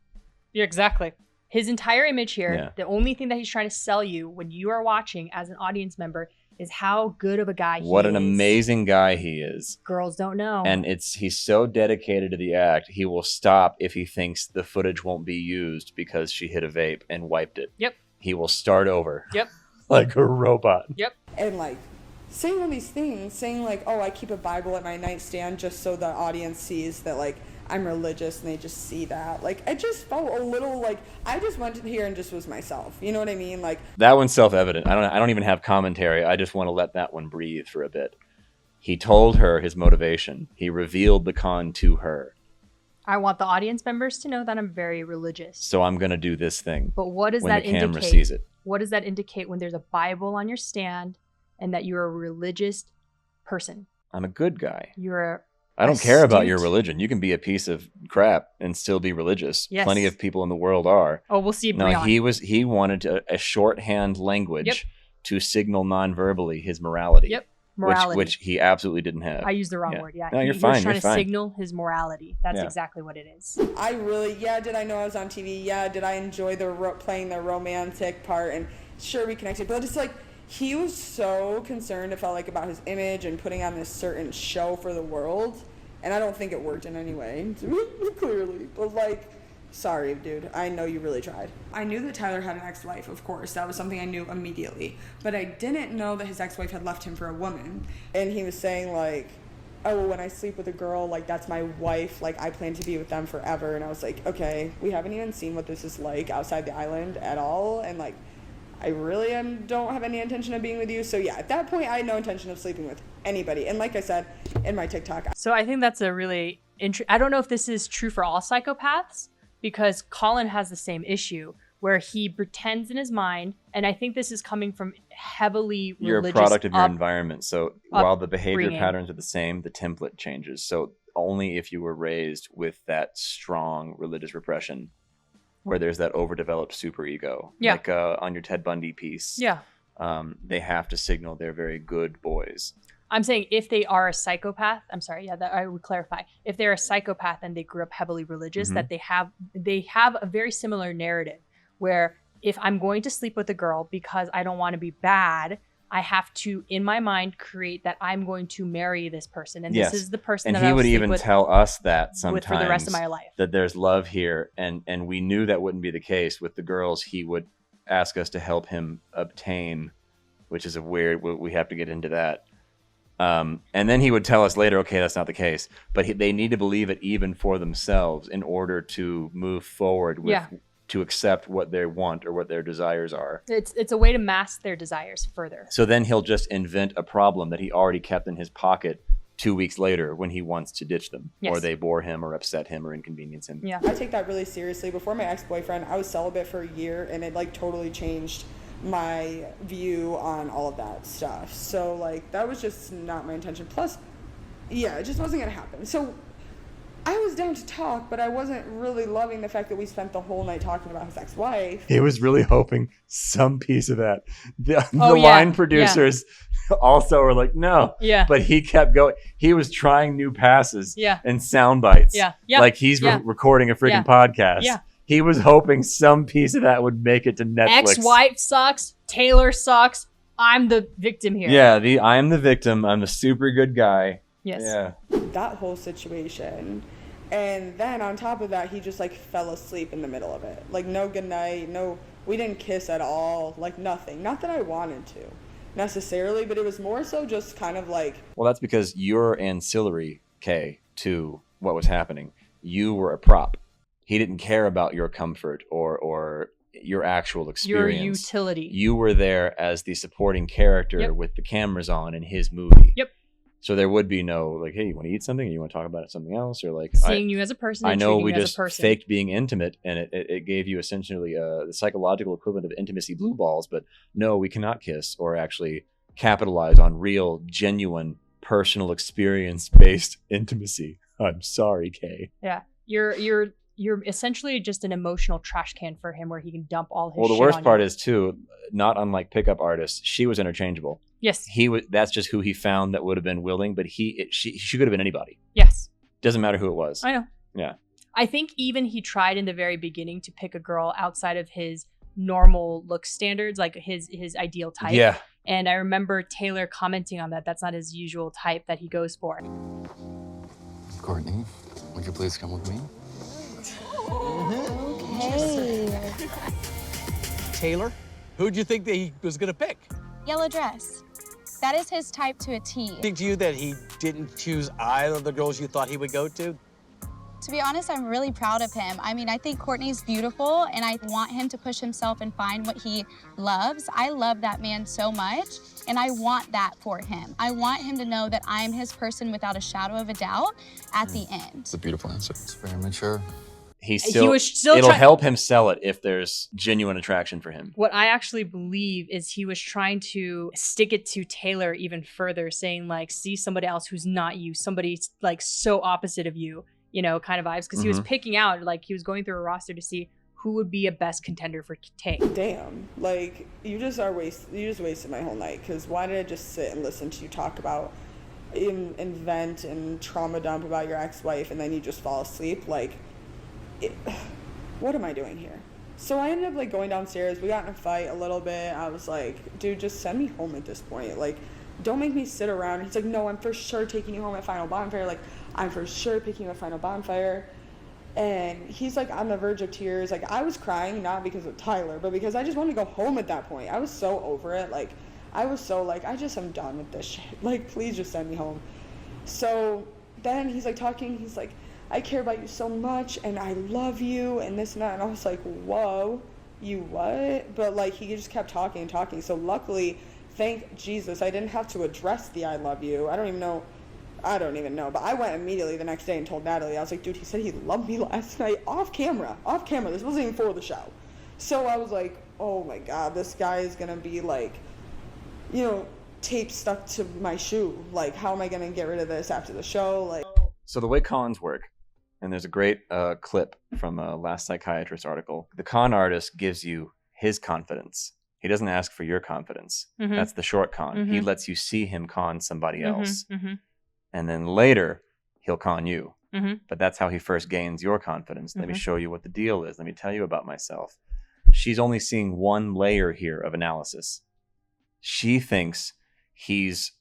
Yeah, exactly. His entire image here, Yeah. The only thing that he's trying to sell you when you are watching as an audience member is how good of a guy he is. What an amazing guy he is. Girls don't know. And he's so dedicated to the act, he will stop if he thinks the footage won't be used because she hit a vape and wiped it. Yep. He will start over. Yep. Like a robot. Yep. And like saying all these things, saying like, oh, I keep a Bible at my nightstand just so the audience sees that like I'm religious, and they just see that. Like, I just felt a little like I just went here and just was myself. You know what I mean? Like That one's self-evident. I don't even have commentary. I just want to let that one breathe for a bit. He told her his motivation. He revealed the con to her. I want the audience members to know that I'm very religious. So I'm going to do this thing. But what does when that the camera indicate? sees it. What does that indicate when there's a Bible on your stand and that you're a religious person? I'm a good guy. You're I don't care about your astute. religion. You can be a piece of crap and still be religious. Yes. Plenty of people in the world are. Oh, we'll see. No, Breon. he wanted a shorthand language Yep. to signal non-verbally his morality. Yep. Morality. Which he absolutely didn't have. I used the wrong word. Yeah. No, you're He fine. was trying You're to fine. signal his morality. That's Yeah. exactly what it is. I really, did I know I was on TV? Yeah, did I enjoy playing the romantic part? And sure, we connected. But it's like, he was so concerned, it felt like, about his image and putting on this certain show for the world. And I don't think it worked in any way, clearly. But like, sorry, dude. I know you really tried. I knew that Tyler had an ex-wife, of course. That was something I knew immediately. But I didn't know that his ex-wife had left him for a woman. And he was saying like, oh, when I sleep with a girl, like, that's my wife. Like, I plan to be with them forever. And I was like, okay, we haven't even seen what this is like outside the island at all. And like, I really don't have any intention of being with you. So yeah, at that point, I had no intention of sleeping with anybody. And like I said in my TikTok. So I think that's a really I don't know if this is true for all psychopaths, because Colin has the same issue where he pretends in his mind, and I think this is coming from heavily religious. You're a product of your environment. So while the behavior upbringing. patterns are the same, the template changes. So only if you were raised with that strong religious repression, where there's that overdeveloped superego, Yeah. like on your Ted Bundy piece. Yeah. They have to signal they're very good boys. I'm saying if they are a psychopath, I'm sorry, yeah, that I would clarify. If they're a psychopath and they grew up heavily religious, Mhm. that they have a very similar narrative where if I'm going to sleep with a girl because I don't want to be bad, I have to, in my mind, create that I'm going to marry this person. And this is the person that he I'll would sleep even with tell us that sometimes for the rest of my life. That there's love here. And we knew that wouldn't be the case with the girls. He would ask us to help him obtain, which is a weird, we have to get into that. And then he would tell us later, okay, that's not the case. But they need to believe it even for themselves in order to move forward with to accept what they want or what their desires are. It's a way to mask their desires further. So then he'll just invent a problem that he already kept in his pocket 2 weeks later when he wants to ditch them, or they bore him or upset him or inconvenience him. Yeah, I take that really seriously. Before my ex-boyfriend, I was celibate for a year, and it like totally changed my view on all of that stuff. So like that was just not my intention. Plus, yeah, it just wasn't gonna happen. So I was down to talk, but I wasn't really loving the fact that we spent the whole night talking about his ex-wife. He was really hoping some piece of that. The line producers also were like, no. Yeah. But he kept going. He was trying new passes and sound bites. Yeah. Like he's recording a freaking podcast. Yeah. He was hoping some piece of that would make it to Netflix. Ex-wife sucks. Tayler sucks. I'm the victim here. Yeah, I'm the victim. I'm the super good guy. Yes. Yeah. That whole situation. And then on top of that, he just like fell asleep in the middle of it. Like no goodnight, no, we didn't kiss at all, like nothing. Not that I wanted to necessarily, but it was more so just kind of like. Well, that's because you're ancillary, Kay, to what was happening. You were a prop. He didn't care about your comfort or your actual experience. Your utility. You were there as the supporting character with the cameras on in his movie. Yep. So there would be no like, hey, you want to eat something? Or you want to talk about something else? Or like seeing you as a person. I know we just faked being intimate, and it gave you essentially the psychological equivalent of intimacy blue balls. But no, we cannot kiss or actually capitalize on real, genuine, personal experience-based intimacy. I'm sorry, Kay. Yeah, you're essentially just an emotional trash can for him, where he can dump all his. Well, the shit worst on part you. is too, not unlike pickup artists, she was interchangeable. Yes. That's just who he found that would have been willing, but she could have been anybody. Yes. Doesn't matter who it was. I know. Yeah. I think even he tried in the very beginning to pick a girl outside of his normal look standards, like his ideal type. Yeah. And I remember Tayler commenting on that. That's not his usual type that he goes for. Courtney, would you please come with me? Okay. Tayler, who'd you think that he was gonna pick? Yellow dress. That is his type to a T. Think to you that he didn't choose either of the girls you thought he would go to? To be honest, I'm really proud of him. I mean, I think Courtney's beautiful, and I want him to push himself and find what he loves. I love that man so much, and I want that for him. I want him to know that I am his person without a shadow of a doubt at the end. It's a beautiful answer. It's very mature. It'll help him sell it if there's genuine attraction for him. What I actually believe is he was trying to stick it to Tayler even further, saying like, see somebody else who's not you, somebody like so opposite of you, you know, kind of vibes. Because he was picking out, like he was going through a roster to see who would be a best contender for Tay. Damn, like you just wasted my whole night. Because why did I just sit and listen to you talk about invent and trauma dump about your ex-wife, and then you just fall asleep? Like, what am I doing here? So I ended up like going downstairs. We got in a fight a little bit. I was like, dude, just send me home at this point. Like, don't make me sit around. He's like, no, I'm for sure taking you home at Final Bonfire. Like, I'm for sure picking you at Final Bonfire. And he's like on the verge of tears. Like, I was crying, not because of Tayler, but because I just wanted to go home at that point. I was so over it. Like, I was so like, I just am done with this shit. Like, please just send me home. So then he's like talking. He's like, I care about you so much, and I love you, and this and that. And I was like, whoa, you what? But like, he just kept talking and talking. So luckily, thank Jesus, I didn't have to address the I love you. I don't even know. But I went immediately the next day and told Natalie. I was like, dude, he said he loved me last night off camera. This wasn't even for the show. So I was like, oh my God, this guy is going to be like, you know, tape stuck to my shoe. Like, how am I going to get rid of this after the show? Like, so the way cons work, and there's a great clip from a Last Psychiatrist article. The con artist gives you his confidence. He doesn't ask for your confidence. Mm-hmm. That's the short con. Mm-hmm. He lets you see him con somebody else. Mm-hmm. And then later, he'll con you. Mm-hmm. But that's how he first gains your confidence. Let me show you what the deal is. Let me tell you about myself. she's only seeing one layer here of analysis. She thinks he's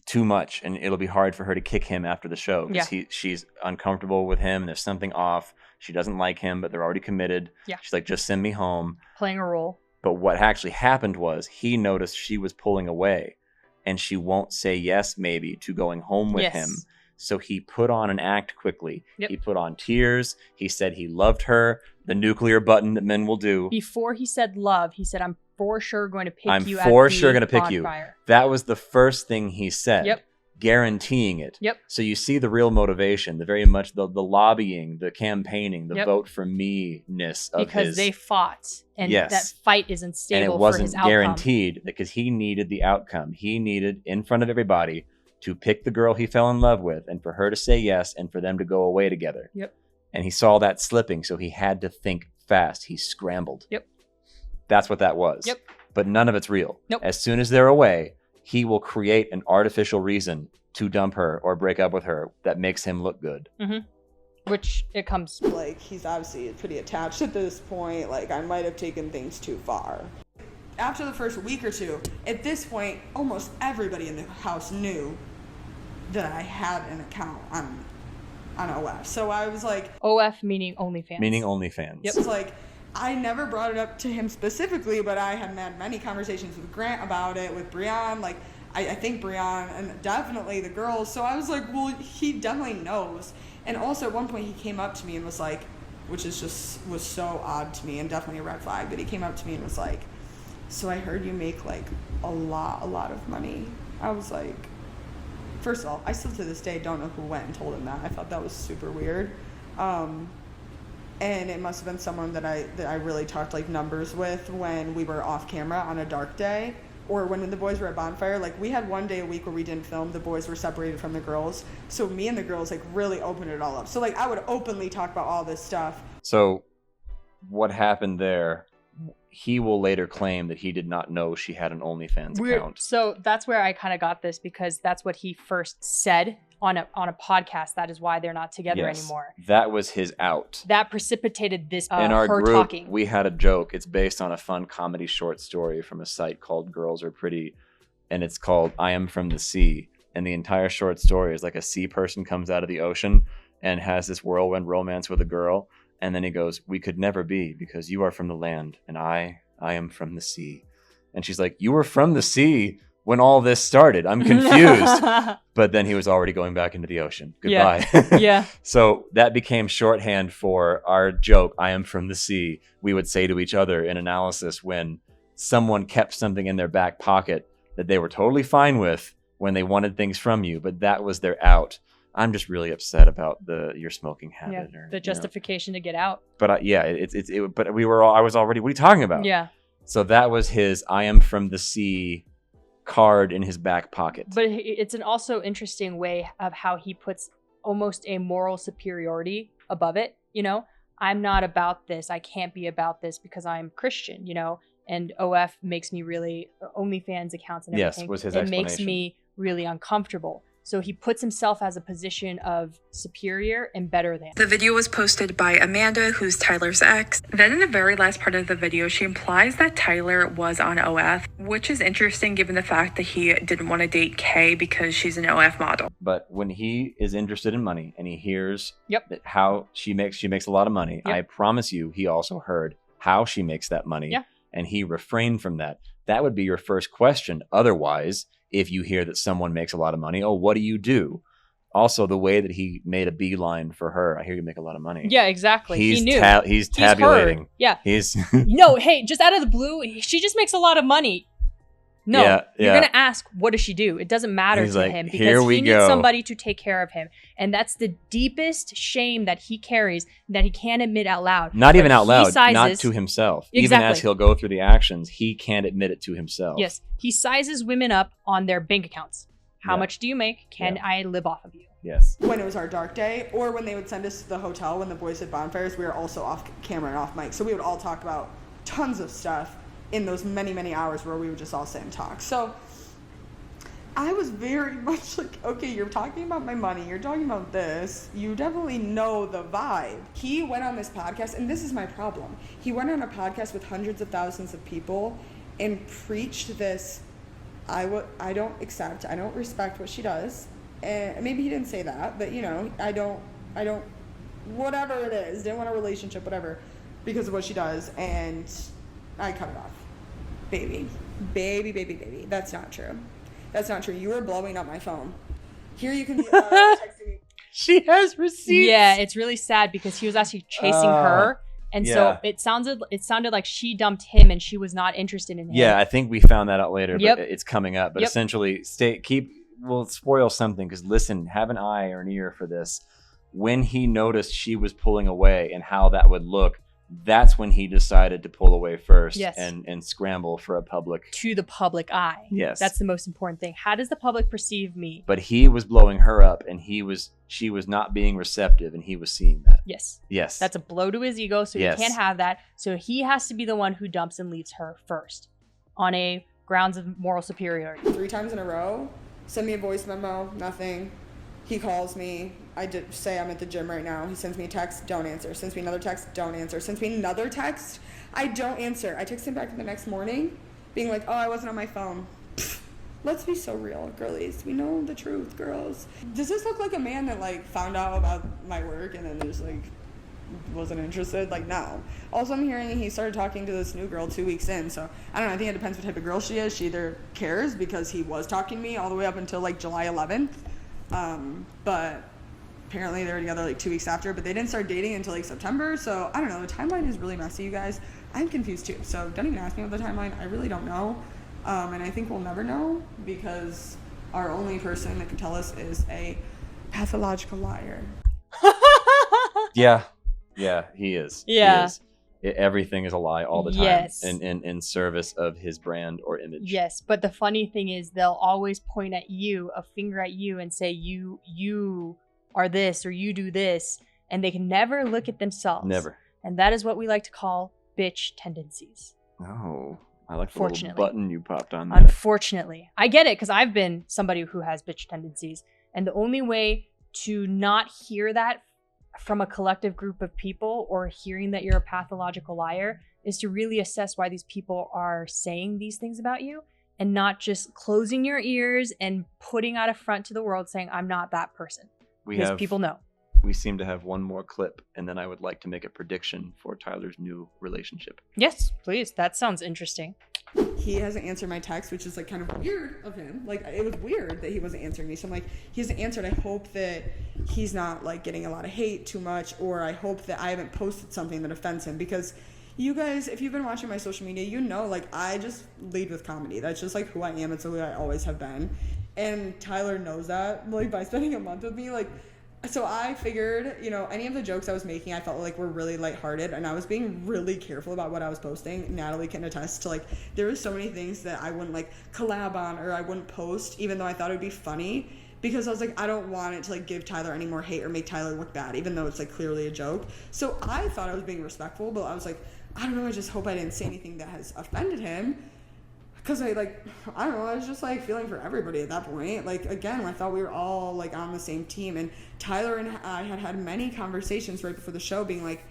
too much and it'll be hard for her to kick him after the show because she's uncomfortable with him. There's something off. She doesn't like him, but they're already committed. Yeah. She's like, just send me home. Playing a role. But what actually happened was he noticed she was pulling away and she won't say yes maybe to going home with him. So he put on an act quickly. Yep. He put on tears. He said he loved her, the nuclear button that men will do. Before he said love, he said, I'm for sure going to pick you at the bonfire. That was the first thing he said. Yep. Guaranteeing it. Yep. So you see the real motivation, the very much the lobbying, the campaigning, the vote for me-ness of because his. they fought and that fight isn't stable and it for wasn't his outcome. guaranteed because he needed the outcome. He needed in front of everybody to pick the girl he fell in love with and for her to say yes and for them to go away together. Yep. And he saw that slipping, so he had to think fast. He scrambled. Yep. That's what that was. Yep. But none of it's real. Nope. As soon as they're away, he will create an artificial reason to dump her or break up with her that makes him look good. Mm-hmm. Which it comes... Like, he's obviously pretty attached at this point. Like, I might have taken things too far. After the first week or two, at this point, almost everybody in the house knew that I had an account on OF. So I was like... OF meaning OnlyFans. Meaning OnlyFans. Yep. It's like, I never brought it up to him specifically, but I had had many conversations with Grant about it, with Brianne, like, I think Brianne, and definitely the girls. So I was like, well, he definitely knows. And also at one point he came up to me and was like, which is just, was so odd to me and definitely a red flag, but he came up to me and was like, so I heard you make like a lot of money. I was like, first of all, I still to this day don't know who went and told him that. I thought that was super weird. And it must have been someone that I really talked like numbers with when we were off camera on a dark day, or when the boys were at Bonfire. Like, we had one day a week where we didn't film. The boys were separated from the girls. So me and the girls like really opened it all up. So like I would openly talk about all this stuff. So what happened there, he will later claim that he did not know she had an OnlyFans account. So that's where I kind of got this, because that's what he first said on a podcast. That is why they're not together anymore. That was his out. That precipitated this in our her group, talking. We had a joke. It's based on a fun comedy short story from a site called Girls Are Pretty, and it's called I Am From the Sea. And the entire short story is like a sea person comes out of the ocean and has this whirlwind romance with a girl, and then he goes, we could never be because you are from the land and I am from the sea. And she's like, you were from the sea when all this started. I'm confused. But then he was already going back into the ocean. Goodbye. Yeah. So that became shorthand for our joke, I am from the sea. We would say to each other in analysis when someone kept something in their back pocket that they were totally fine with when they wanted things from you, but that was their out. I'm just really upset about your smoking habit. Yeah, or, the justification to get out. But but I was already, what are you talking about? Yeah. So that was his I am from the sea card in his back pocket. But it's an also interesting way of how he puts almost a moral superiority above it. You know, I'm not about this. I can't be about this because I'm Christian, you know, and OF makes me really, OnlyFans accounts and everything. Yes, was his it explanation. makes me really uncomfortable. So he puts himself as a position of superior and better than. The video was posted by Amanda, who's Tyler's ex. Then in the very last part of the video, she implies that Tyler was on OF, which is interesting given the fact that he didn't want to date Kay because she's an OF model. But when he is interested in money and he hears that how she makes a lot of money, I promise you, he also heard how she makes that money. Yeah. And he refrained from that. That would be your first question. Otherwise, if you hear that someone makes a lot of money, what do you do? Also, the way that he made a beeline for her, I hear you make a lot of money. Yeah, exactly. He knew. He's tabulating. Heard. Yeah. He's no, hey, just out of the blue, she just makes a lot of money. No, you're going to ask, what does she do? It doesn't matter to him because he needs somebody to take care of him. And that's the deepest shame that he carries that he can't admit out loud. Not even out loud, not to himself. Exactly. Even as he'll go through the actions, he can't admit it to himself. Yes. He sizes women up on their bank accounts. How much do you make? Can I live off of you? Yes. When it was our dark day, or when they would send us to the hotel when the boys did bonfires, we were also off camera and off mic. So we would all talk about tons of stuff in those many, many hours where we would just all sit and talk. So I was very much like, okay, you're talking about my money, you're talking about this, you definitely know the vibe. He went on this podcast, and this is my problem. He went on a podcast with hundreds of thousands of people and preached this, I don't accept, I don't respect what she does. And maybe he didn't say that, but you know, I don't, whatever it is, didn't want a relationship, whatever, because of what she does, and I cut it off. Baby. That's not true. That's not true. You were blowing up my phone. Here you can be texting me. She has receipts. Yeah, it's really sad because he was actually chasing her. And so it sounded like she dumped him and she was not interested in him. Yeah, I think we found that out later, Yep. but it's coming up. But essentially, we'll spoil something because listen, have an eye or an ear for this. When he noticed she was pulling away and how that would look, that's when he decided to pull away first and scramble for a public. To the public eye. Yes. That's the most important thing. How does the public perceive me? But he was blowing her up and she was not being receptive, and he was seeing that. Yes. That's a blow to his ego, so he can't have that. So he has to be the one who dumps and leaves her first on a grounds of moral superiority. 3 times in a row, send me a voice memo, nothing. He calls me. I did say I'm at the gym right now. He sends me a text, don't answer. Sends me another text, don't answer. Sends me another text, I don't answer. I text him back the next morning, being like, oh, I wasn't on my phone. Pfft, let's be so real, girlies. We know the truth, girls. Does this look like a man that like found out about my work and then just like wasn't interested? Like, no. Also, I'm hearing he started talking to this new girl 2 weeks in. So I don't know. I think it depends what type of girl she is. She either cares because he was talking to me all the way up until like July 11th. But apparently they were together like 2 weeks after, but they didn't start dating until like September. So I don't know. The timeline is really messy, you guys. I'm confused too. So don't even ask me about the timeline. I really don't know. And I think we'll never know because our only person that can tell us is a pathological liar. Yeah, he is. Yeah. He is. Everything is a lie all the time. Yes. In service of his brand or image. Yes, but the funny thing is they'll always point at you, a finger at you, and say you are this or you do this, and they can never look at themselves. Never. And that is what we like to call bitch tendencies. Oh, I like the little button you popped on there. Unfortunately. I get it because I've been somebody who has bitch tendencies, and the only way to not hear that from a collective group of people or hearing that you're a pathological liar is to really assess why these people are saying these things about you and not just closing your ears and putting out a front to the world saying, I'm not that person. Because people know. We seem to have one more clip, and then I would like to make a prediction for Tyler's new relationship. Yes, please. That sounds interesting. He hasn't answered my text, which is like kind of weird of him. Like, it was weird that he wasn't answering me. So I'm like, he hasn't answered. I hope that he's not like getting a lot of hate too much, or I hope that I haven't posted something that offends him, because you guys, if you've been watching my social media, you know, like, I just lead with comedy. That's just like who I am. It's who I always have been. And Tyler knows that, like, by spending a month with me, like, so I figured, you know, any of the jokes I was making, I felt like were really lighthearted, and I was being really careful about what I was posting. Natalie can attest to, like, there was so many things that I wouldn't, like, collab on or I wouldn't post, even though I thought it would be funny, because I was like, I don't want it to, like, give Tyler any more hate or make Tyler look bad, even though it's, like, clearly a joke. So I thought I was being respectful, but I was like, I don't know, I just hope I didn't say anything that has offended him. Because I don't know, I was just, like, feeling for everybody at that point. Like, again, I thought we were all, like, on the same team. And Tyler and I had many conversations right before the show being like,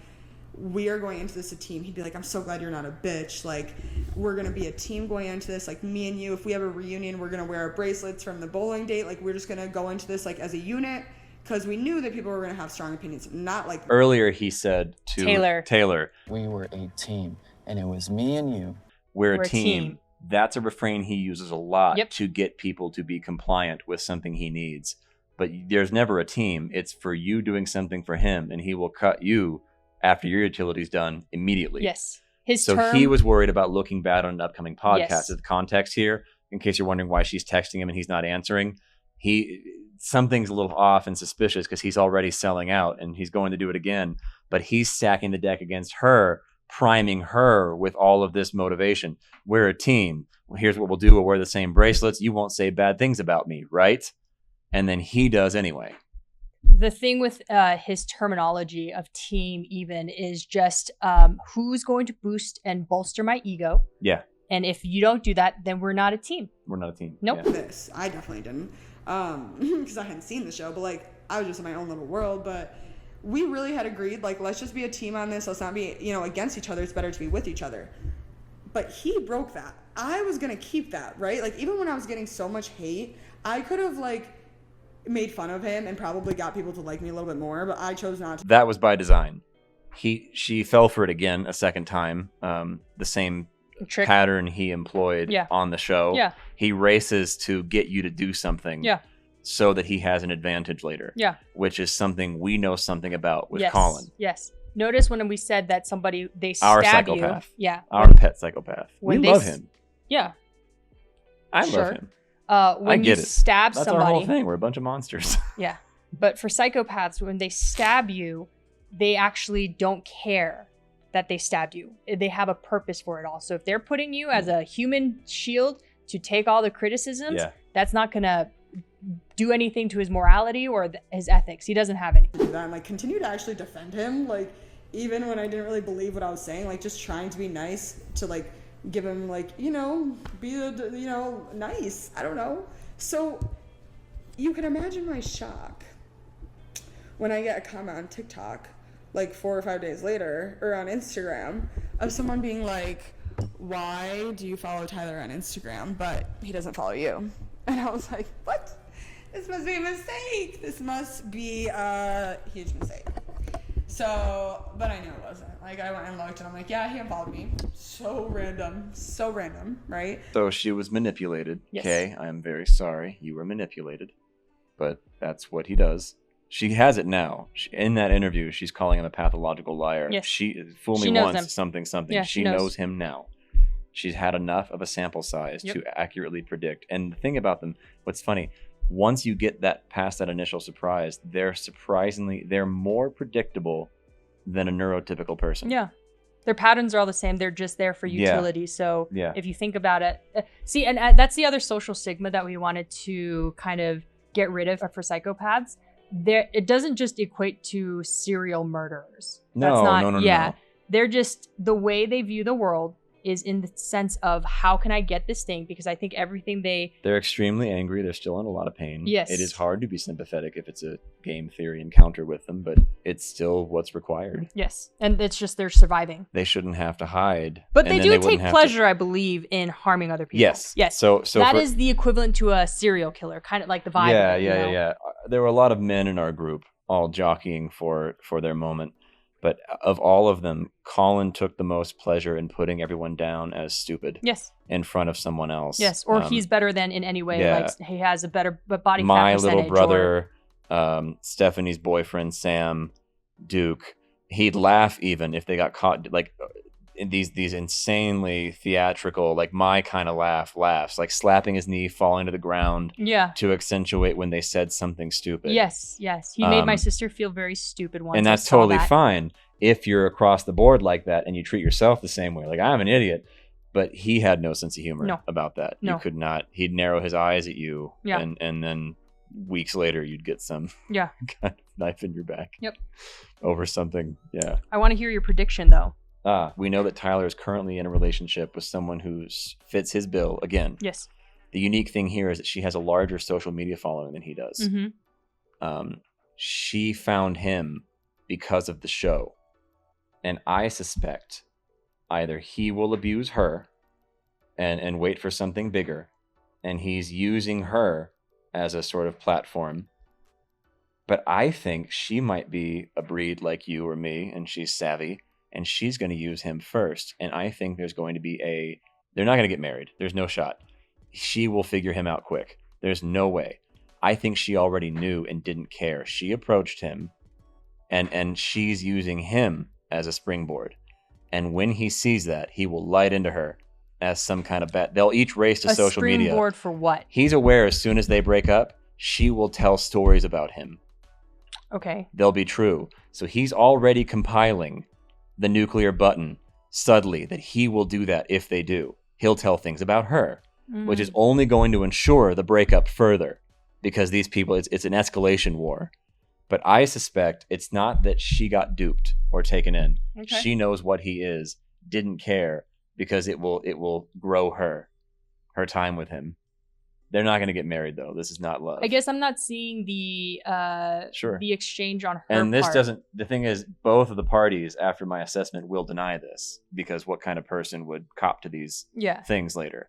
we are going into this a team. He'd be like, I'm so glad you're not a bitch. Like, we're going to be a team going into this. Like, me and you, if we have a reunion, we're going to wear our bracelets from the bowling date. Like, we're just going to go into this, like, as a unit. Because we knew that people were going to have strong opinions. Not like... Earlier, he said to Tayler, we were a team, and it was me and you. We're a team. That's a refrain he uses a lot to get people to be compliant with something he needs. But there's never a team. It's for you doing something for him, and he will cut you after your utility's done immediately. Yes. He was worried about looking bad on an upcoming podcast. Yes. The context here, in case you're wondering why she's texting him and he's not answering, something's a little off and suspicious because he's already selling out and he's going to do it again. But he's stacking the deck against her, priming her with all of this motivation. We're a team. Well, here's what we'll do. We'll wear the same bracelets. You won't say bad things about me, right? And then he does anyway. The thing with his terminology of team even is just who's going to boost and bolster my ego. Yeah. And if you don't do that, then we're not a team. We're not a team. Nope. Yeah. This, I definitely didn't, because I hadn't seen the show, but like I was just in my own little world. But we really had agreed, like, let's just be a team on this. Let's not be, against each other. It's better to be with each other. But he broke that. I was gonna keep that, right? Like, even when I was getting so much hate, I could have like made fun of him and probably got people to like me a little bit more, but I chose not to. That was by design. She fell for it again a second time. The same Trick. pattern he employed on the show. Yeah. He races to get you to do something. Yeah. So that he has an advantage later. Yeah. Which is something we know something about with Yes. Colin. Yes. Notice when we said that they Our stab psychopath. you. Yeah. Our pet psychopath. We love him. Yeah. I Sure. love him. When I get you it. stab That's somebody. our whole thing. We're a bunch of monsters. Yeah. But for psychopaths, when they stab you, they actually don't care that they stabbed you. They have a purpose for it all. So if they're putting you as a human shield to take all the criticisms, that's not going to do anything to his morality or his ethics. He doesn't have any. Do that and like continue to actually defend him, like even when I didn't really believe what I was saying, like just trying to be nice to like give him like, be nice. I don't know. So you can imagine my shock when I get a comment on TikTok like 4 or 5 days later, or on Instagram, of someone being like, why do you follow Tyler on Instagram but he doesn't follow you? And I was like, what? This must be a mistake. This must be a huge mistake. So, but I knew it wasn't. Like, I went and looked and I'm like, yeah, he unfollowed me. So random, right? So she was manipulated. Yes. Okay, I'm very sorry. You were manipulated. But that's what he does. She has it now. In that interview, she's calling him a pathological liar. Yes. Fool me knows once, him. something. Yeah, she knows him now. She's had enough of a sample size to accurately predict. And the thing about them, what's funny, once you get that past that initial surprise, they're more predictable than a neurotypical person. Yeah. Their patterns are all the same. They're just there for utility. So if you think about it, and that's the other social stigma that we wanted to kind of get rid of for psychopaths. It doesn't just equate to serial murderers. No. They're just, the way they view the world is in the sense of, how can I get this thing? Because I think everything they're extremely angry. They're still in a lot of pain. Yes. It is hard to be sympathetic if it's a game theory encounter with them, but it's still what's required. Yes. And it's just they're surviving. They shouldn't have to hide. But they do take pleasure, I believe, in harming other people. Yes. Yes. So that is the equivalent to a serial killer, kind of like the vibe. Yeah. There were a lot of men in our group all jockeying for their moment. But of all of them, Colin took the most pleasure in putting everyone down as stupid. Yes. In front of someone else. Yes. Or he's better than in any way. Yeah. Like he has a better body fat My percentage. little brother, Stephanie's boyfriend, Sam, Duke, he'd laugh even if they got caught, like in these insanely theatrical, like my kind of laughs, like slapping his knee, falling to the ground. Yeah. To accentuate when they said something stupid. Yes. He made my sister feel very stupid once. And that's totally fine if you're across the board like that and you treat yourself the same way. Like, I'm an idiot. But he had no sense of humor about that. No. You could not. He'd narrow his eyes at you. Yeah. And then weeks later, you'd get some kind of knife in your back. Yep. Over something. Yeah. I want to hear your prediction, though. We know that Tyler is currently in a relationship with someone who fits his bill again. Yes. The unique thing here is that she has a larger social media following than he does. Mm-hmm. She found him because of the show. And I suspect either he will abuse her and wait for something bigger, and he's using her as a sort of platform. But I think she might be a breed like you or me, and she's savvy, and she's going to use him first. And I think there's going to be they're not going to get married. There's no shot. She will figure him out quick. There's no way. I think she already knew and didn't care. She approached him, and she's using him as a springboard. And when he sees that, he will light into her as some kind of bet. They'll each race to social media. A springboard for what? He's aware as soon as they break up, she will tell stories about him. Okay. They'll be true. So he's already compiling the nuclear button subtly that he will do that if they do. He'll tell things about her, which is only going to ensure the breakup further, because these people, it's an escalation war. But I suspect it's not that she got duped or taken in. Okay. She knows what he is, didn't care, because it will grow her time with him. They're not going to get married though. This is not love. I guess I'm not seeing the the exchange on her And this part. doesn't. The thing is, both of the parties after my assessment will deny this, because what kind of person would cop to these things later?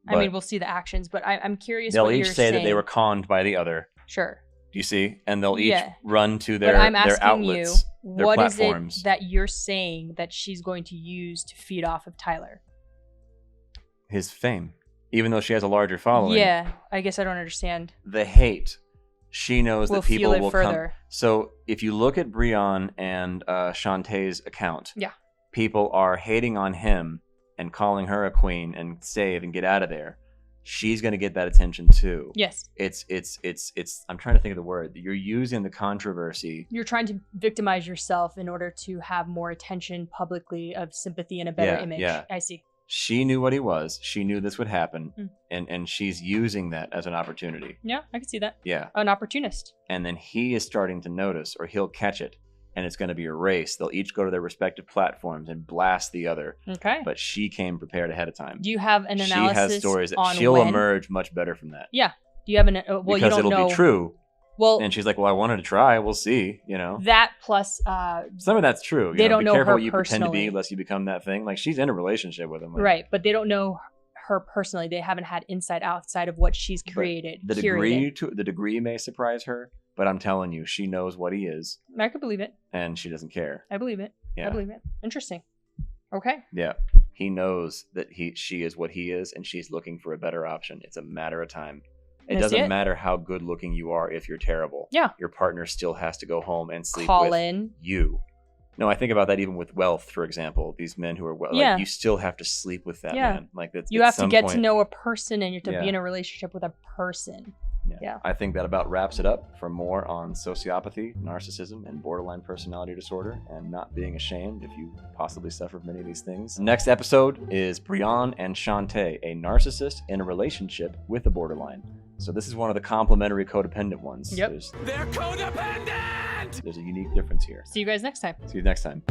I mean, we'll see the actions, but I'm curious. They'll what each you're say saying. that they were conned by the other. Sure. Do you see? And they'll each run to But I'm their asking outlets, you, their what platforms. is it that you're saying that she's going to use to feed off of Tayler? His fame, even though she has a larger following. Yeah, I guess I don't understand. The hate. She knows We'll that people feel it will further. come. So if you look at Brian and Shantae's account, people are hating on him and calling her a queen and save and get out of there. She's going to get that attention too. Yes. It's I'm trying to think of the word. You're using the controversy. You're trying to victimize yourself in order to have more attention publicly of sympathy and a better image. Yeah. I see. She knew what he was. She knew this would happen. And she's using that as an opportunity. Yeah, I can see that. Yeah. An opportunist. And then he is starting to notice, or he'll catch it. And it's going to be a race. They'll each go to their respective platforms and blast the other. Okay. But she came prepared ahead of time. Do you have an analysis She has stories that on she'll when? emerge much better from that. Yeah. Do you have an well? Because you don't it'll know. be true. Well, and she's like, "Well, I wanted to try. We'll see." You know. That plus. Some of that's true. They don't be know careful her what you pretend to be, personally. lest you become that thing. Like she's in a relationship with him. Like, Right, but they don't know her personally. They haven't had insight outside of what she's created. The degree may surprise her, but I'm telling you, she knows what he is, I could believe it. and she doesn't care. I believe it. Yeah. I believe it. Interesting. Okay. Yeah, he knows that she is what he is, and she's looking for a better option. It's a matter of time. It That's doesn't it. matter how good looking you are if you're terrible. Yeah. Your partner still has to go home and sleep Call with in. you. No, I think about that even with wealth, for example. These men who are Yeah. you still have to sleep with that man. Like that's You at have to some get to point- know a person, and you have to Yeah. be in a relationship with a person. Yeah. I think that about wraps it up. For more on sociopathy, narcissism, and borderline personality disorder, and not being ashamed if you possibly suffer from any of these things. Next episode is Brian and Shantae, a narcissist in a relationship with a borderline. So this is one of the complementary codependent ones. Yep. They're codependent! There's a unique difference here. See you guys next time. See you next time.